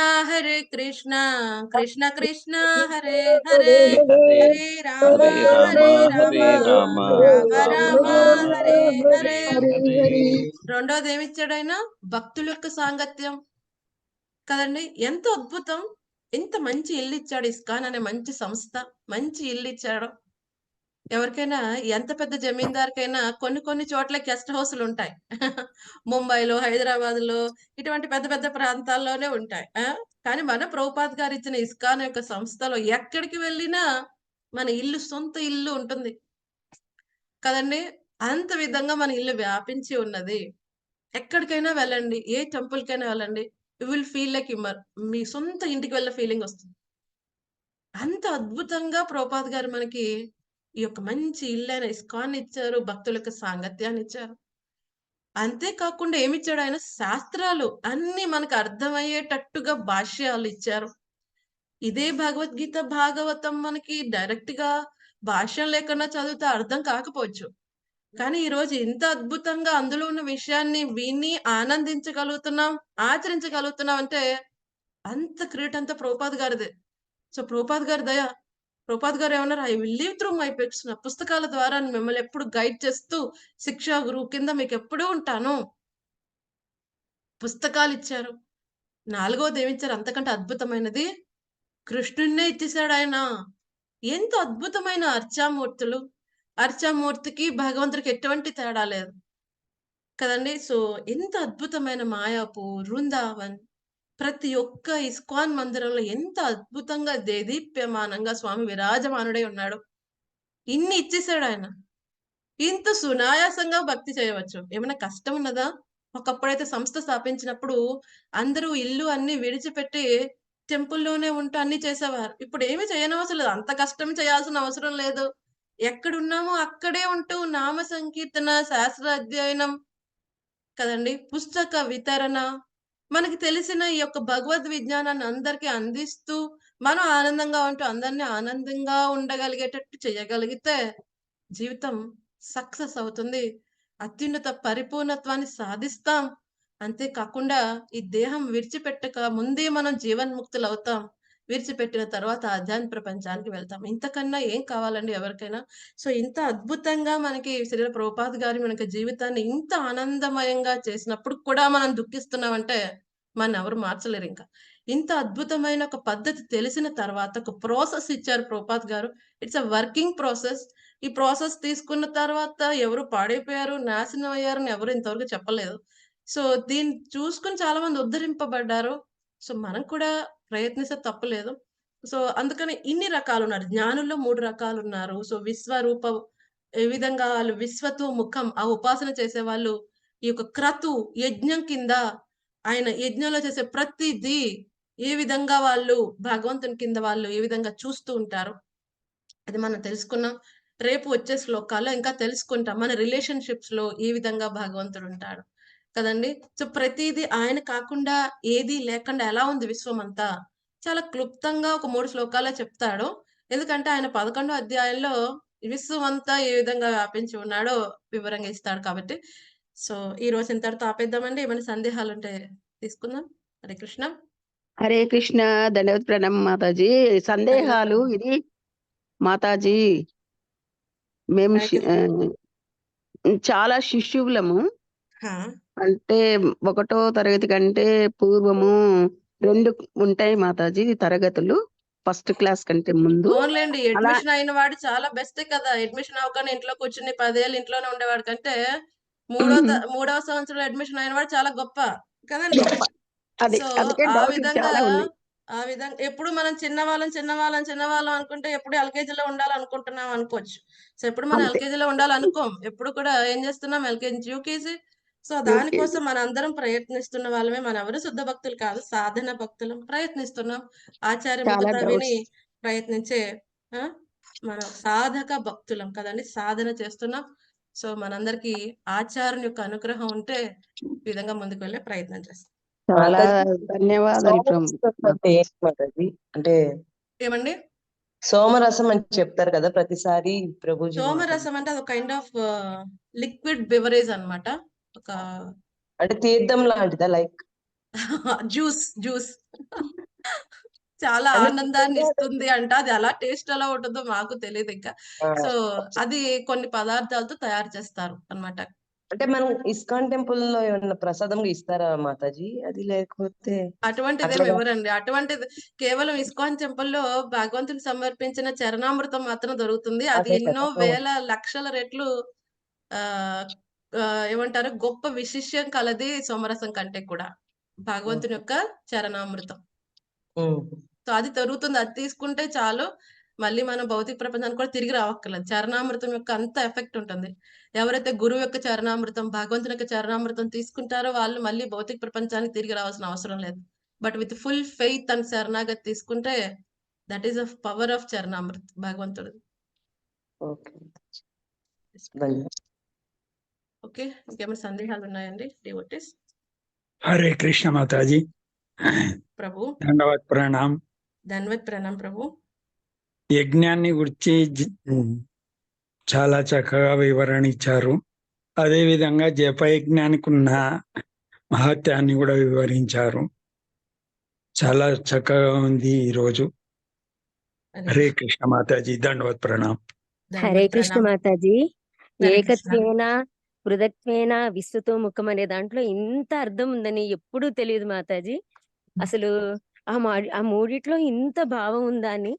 కృష్ణ కృష్ణ హరే హరే, హరే రామ హరే రామ రామ రామ హరే హరే. హరే. రెండోది ఏమిచ్చాడు ఆయన? భక్తుల యొక్క సాంగత్యం. కదండి! ఎంతో అద్భుతం. ఎంత మంచి ఇల్లు ఇచ్చాడు ఇస్కాన్ అనే మంచి సంస్థ. మంచి ఇల్లు ఇచ్చాడు. ఎవరికైనా ఎంత పెద్ద జమీందారుకైనా కొన్ని చోట్ల గెస్ట్ హౌస్‌లు ఉంటాయి. ముంబైలో, హైదరాబాద్‌లో ఇటువంటి పెద్ద పెద్ద ప్రాంతాల్లోనే ఉంటాయి. కానీ మన ప్రభుపాద్ గారు ఇచ్చిన ఇస్కాన్ యొక్క సంస్థలో ఎక్కడికి వెళ్ళినా మన ఇల్లు, సొంత ఇల్లు ఉంటుంది. కదండీ! అంత విధంగా మన ఇల్లు వ్యాపించి ఉన్నది. ఎక్కడికైనా వెళ్ళండి. ఏ టెంపుల్‌కైనా వెళ్ళండి. యూ విల్ ఫీల్ లైక్ మీ సొంత ఇంటికి వెళ్ళిన ఫీలింగ్ వస్తుంది. అంత అద్భుతంగా ప్రభుపాద్ గారు మనకి ఈ యొక్క మంచి ఇల్లైన ఇస్కాన్ ఇచ్చారు. భక్తులకు సాంగత్యాన్ని ఇచ్చారు. అంతే కాకుండా ఏమిచ్చాడు ఆయన? శాస్త్రాలు అన్నీ మనకు అర్థమయ్యేటట్టుగా భాష్యాలు ఇచ్చారు. ఇదే భగవద్గీత, భాగవతం మనకి డైరెక్ట్‌గా భాష్యం లేకుండా చదివితే అర్థం కాకపోవచ్చు. కానీ ఈరోజు ఇంత అద్భుతంగా అందులో ఉన్న విషయాన్ని విని ఆనందించగలుగుతున్నాం, ఆచరించగలుగుతున్నాం అంటే అంత క్రెడిట్ అంతా ప్రభుపాద్ గారిదే. సో ప్రభుపాద్ గారి దయ. ప్రభుపాద్ గారు ఏమన్నారు? I will live through my books. నా పుస్తకాల ద్వారా మిమ్మల్ని ఎప్పుడు గైడ్ చేస్తూ శిక్షా గురువు కింద మీకెప్పుడూ ఉంటాను. పుస్తకాలిచ్చారు. నాలుగోది ఏమిచ్చారు అంతకంటే అద్భుతమైనది? కృష్ణుడినే ఇచ్చేసాడాయన. ఎంత అద్భుతమైన అర్చామూర్తులు. అర్చామూర్తికి, భగవంతుడికి ఎటువంటి తేడా లేదు. కదండీ! సో ఎంత అద్భుతమైన మాయాపూర్, వృందావన్ ప్రతి ఒక్క ఇస్కాన్ మందిరంలో ఎంత అద్భుతంగా దేదీప్యమానంగా స్వామి విరాజమానుడై ఉన్నాడు. ఇన్ని ఇచ్చేసాడాయన. ఇంత సునాయాసంగా భక్తి చేయవచ్చు. ఏమైనా కష్టం ఉన్నదా? ఒకప్పుడైతే సంస్థ స్థాపించినప్పుడు అందరూ ఇల్లు అన్నీ విడిచిపెట్టి టెంపుల్‌లోనే ఉంటూ అన్నీ చేసేవారు. ఇప్పుడు ఏమి చేయనవసరం లేదు. అంత కష్టం చేయాల్సిన అవసరం లేదు. ఎక్కడున్నామో అక్కడే ఉంటూ నామ సంకీర్తన, శాస్త్ర అధ్యయనం కదండీ! పుస్తక వితరణ, మనకి తెలిసిన ఈ యొక్క భగవద్ విజ్ఞానాన్ని అందరికీ అందిస్తూ, మనం ఆనందంగా ఉంటూ అందరిని ఆనందంగా ఉండగలిగేటట్టు చేయగలిగితే జీవితం సక్సెస్ అవుతుంది. అత్యున్నత పరిపూర్ణత్వాన్ని సాధిస్తాం. అంతే కాకుండా ఈ దేహం విడిచిపెట్టక ముందే మనం జీవన్ముక్తులవుతాం. విడిచిపెట్టిన తర్వాత ఆధ్యాత్మిక ప్రపంచానికి వెళ్తాం. ఇంతకన్నా ఏం కావాలండి ఎవరికైనా? సో ఇంత అద్భుతంగా మనకి శ్రీల ప్రభుపాద్ గారు మనకి జీవితాన్ని ఇంత ఆనందమయంగా చేసినప్పుడు కూడా మనం దుఃఖిస్తున్నామంటే మనెవరు మార్చలేరింక. ఇంత అద్భుతమైన ఒక పద్ధతి తెలిసిన తర్వాత ఒక ప్రాసెస్ ఇచ్చారు ప్రభుపాద్ గారు. It's a working process. ఈ ప్రాసెస్ తీసుకున్న తర్వాత ఎవరు పాడైపోయారు, నాశనం అయ్యారని ఎవరు ఇంతవరకు చెప్పలేదు. సో దీన్ని చూసుకొని చాలా మంది ఉద్ధరింపబడ్డారు. సో మనం కూడా ప్రయత్నిస్తే తప్పులేదు. సో అందుకని ఇన్ని రకాలున్నారు. జ్ఞానుల్లో 3 రకాలున్నారు. సో విశ్వరూపం ఏ విధంగా ఆళ్ళు విశ్వతు ముఖం ఆ ఉపాసన చేసేవాళ్ళు ఈ యొక్క క్రతు యజ్ఞం కింద ఆయన యజ్ఞంలో చేసే ప్రతిదీ ఏ విధంగా వాళ్ళు భగవంతుని కింద వాళ్ళు ఏ విధంగా చూస్తూ ఉంటారో అది మనం తెలుసుకున్నాం. రేపు వచ్చే శ్లోకాల్లో ఇంకా తెలుసుకుంటాం. మన రిలేషన్‌షిప్స్‌లో ఏ విధంగా భగవంతుడుంటాడు. కదండీ! సో ప్రతీదీ ఆయన కాకుండా ఏది లేకుండా ఎలా ఉంది విశ్వమంతా? చాలా క్లుప్తంగా ఒక 3 శ్లోకాల్లో చెప్తాడు. ఎందుకంటే ఆయన 11 అధ్యాయంలో విశ్వమంతా ఏ విధంగా వ్యాపించి ఉన్నాడో వివరంగా ఇస్తాడు కాబట్టి. సో ఈరోజు ఇంతటితో ఆపేద్దామండి. ఏమైనా సందేహాలుంటే తీసుకుందాం. హరే కృష్ణ. హరే కృష్ణ. దండవత్ ప్రణామం మాతాజీ. సందేహాలు ఇది మాతాజీ మేము చాలా శిష్యులము. హా! అంటే 1వ తరగతి కంటే పూర్వము 2 ఉంటాయి మాతాజీ తరగతులు. ఫస్ట్ క్లాస్ కంటే ముందు. అవునులెండి. అలా అడ్మిషన్ అయిన వాడు చాలా బెస్టే కదా! అడ్మిషన్ అవ్వగానే ఇంట్లో కూర్చొని 10 ఏళ్ళు ఇంట్లోనే ఉండేవాడి కంటే, మూడవ సంవత్సరంలో అడ్మిషన్ అయిన వాడు చాలా గొప్ప. కదండీ! గొప్ప. అది సో, అందుకే ఆ డౌట్లు విధంగా చాలా ఉన్నాయి. ఎప్పుడు మనం చిన్నవాళ్ళం అనుకుంటే ఎప్పుడు ఎల్‌కేజీలో ఉండాలనుకుంటున్నాం అనుకోవచ్చు. సో, ఎప్పుడు మనం అంతే. ఎల్‌కేజీలో ఉండాలనుకోం. ఎప్పుడు కూడా ఏం చేస్తున్నాం ఎల్‌కేజీ నుంచి యూకేజీ. So, UKG. దానికోసం మనందరం ప్రయత్నిస్తున్న వాళ్ళమే. మనెవరు శుద్ధ భక్తులు కాదు. సాధన భక్తులం. ప్రయత్నిస్తున్నాం. ఆచార్య చాలా ముఖత విని డౌట్స్. ప్రయత్నించే ఆ, మన సాధక భక్తులం కదండి, సాధన చేస్తున్నాం. సో మనందరికి ఆచార్యుని యొక్క అనుగ్రహం ఉంటే ఈ విధంగా ముందుకు వెళ్ళే ప్రయత్నం చేస్తాం. చాలా మాతాజీ, ధన్యవాదాలు సోమరసం అంటే ఏంటి మాతాజీ? అంటే ఏమండి, సోమరసం అని చెప్తారు కదా ప్రతిసారి ప్రభుజీ సోమరసం అంటే అది కైండ్ ఆఫ్ లిక్విడ్ బెవరేజ్ అన్నమాట. ఒక అంటే తీర్థం లాంటిదా? లైక్ జ్యూస్ చాలా అంటే ఆనందాన్ని ఇస్తుంది అంట. అది అలా టేస్ట్ ఎలా ఉంటుందో మాకు తెలియదు ఇంకా. సో అది కొన్ని పదార్థాలతో తయారు చేస్తారు అన్నమాట. అంటే మనం ఇస్కాన్ టెంపుల్ లో ఏమన్నా ప్రసాదంగా ఇస్తారా మాతాజీ? అది లేకపోతే అటువంటిది అట్లా ఏమి ఇవ్వరండి. అటువంటిది కేవలం ఇస్కాన్ టెంపుల్లో భగవంతుని సమర్పించిన చరణామృతం మాత్రం దొరుకుతుంది. అది అదే ఎన్నో కదా. వేల లక్షల రెట్లు ఆ ఆ, ఏమంటారు, గొప్ప విశిష్యం కలది సోమరసం కంటే కూడా భగవంతుని యొక్క చరణామృతం. ఉమ్. సో అది దొరుకుతుంది, అది తీసుకుంటే చాలు. మళ్ళీ మనం భౌతిక ప్రపంచానికి కూడా తిరిగి రావక్కర్లేదు. చరణామృతం యొక్క అంత ఎఫెక్ట్ ఉంటుంది. ఎవరైతే గురువు యొక్క చరణామృతం, భగవంతుని యొక్క చరణామృతం తీసుకుంటారో వాళ్ళు మళ్ళీ భౌతిక ప్రపంచానికి తిరిగి రావాల్సిన అవసరం లేదు. But with full faith and శరణాగతి తీసుకుంటే that is the power of చరణామృతం భగవంతుడు. ఓకే. ధన్యవాదాలు. ఓకే, ఇంకేమైనా సందేహాలు ఉన్నాయండి డివోటీస్? హరే కృష్ణ మాతాజీ, ప్రభు దండవత్ ప్రణామ్. ధన్వత్ ప్రణాం ప్రభు. యజ్ఞాన్ని గురించి చాలా చక్కగా వివరణ ఇచ్చారు. అదే విధంగా జపయజ్ఞానికి ఉన్న మహత్యాన్ని కూడా వివరించారు. చాలా చక్కగా ఉంది ఈరోజు. హరే కృష్ణ మాతాజీ, దండవత్ ప్రణామ్. హరే కృష్ణ మాతాజీ. హరే కృష్ణ. ఏకత్వేన పృథక్వేన విశ్వతో ముఖం అనే దాంట్లో ఇంత అర్థం ఉందని ఎప్పుడూ తెలియదు మాతాజీ. అసలు ఆ మూడిట్లో ఇంత భావం ఉందా అని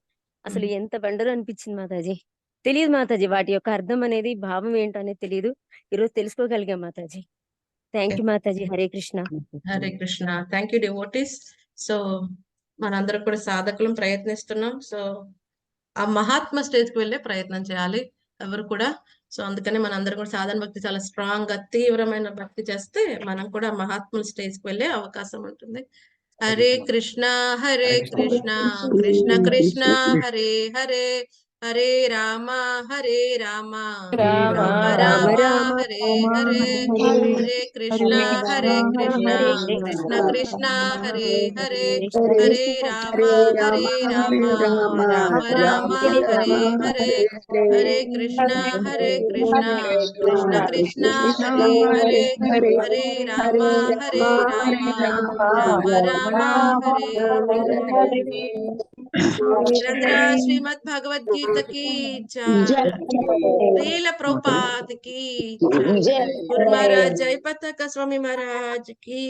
అసలు ఎంత బండరు అనిపించింది మాతాజీ. తెలియదు మాతాజీ, వాటి యొక్క అర్థం అనేది, భావం ఏంటో అనేది తెలియదు. ఈరోజు తెలుసుకోగలిగాం మాతాజీ. థ్యాంక్ యూ మాతాజీ. Hare Krishna. Hare Krishna. Thank you devotees. So మనందరం కూడా సాధకులం ప్రయత్నిస్తున్నాం. సో ఆ మహాత్మ స్టేజ్ కి వెళ్ళే ప్రయత్నం చేయాలి ఎవరు కూడా. సో అందుకని మనందరం కూడా సాధన భక్తి చాలా స్ట్రాంగ్ గా తీవ్రమైన భక్తి చేస్తే మనం కూడా మహాత్ముల స్టేజ్ కి వెళ్ళే అవకాశం ఉంటుంది. హరే కృష్ణ హరే కృష్ణ కృష్ణ కృష్ణ హరే హరే, హరే రామ రామ రామ రామ హరే హరే, హరే కృష్ణ హరే కృష్ణ కృష్ణ కృష్ణ హరే హరే, హరే రామ రామ రామ రామ హరే హరే, హరే కృష్ణ కృష్ణ కృష్ణ హరే హరే, హరే రామ రామ రామ హరే హరే. నిరంతర శ్రీమద్ భగవద్గీత की जय, శ్రీల ప్రభుపాద की जय, गुरु महाराज जय पताका स्वामी महाराज की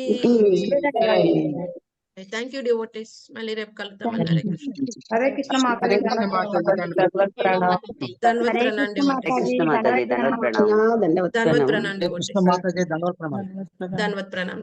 जय. Thank you devotees. మళ్ళీ రేపు కలుద్దాం. హరే కృష్ణ. హరే కృష్ణ మాతాజీ. దండవత్ ప్రణామ్. ధన్వత్ హరే ప్రణాం కృష్ణ డివోటీస్. మాతాజీ. మాతాజీ, దండవత్ ప్రణామ్. ధన్వత్ ప్రణాం కృష్ణ డివోటీస్. మాతాజీ, దండవత్ ప్రణామ్. ధన్వత్ ప్రణాం.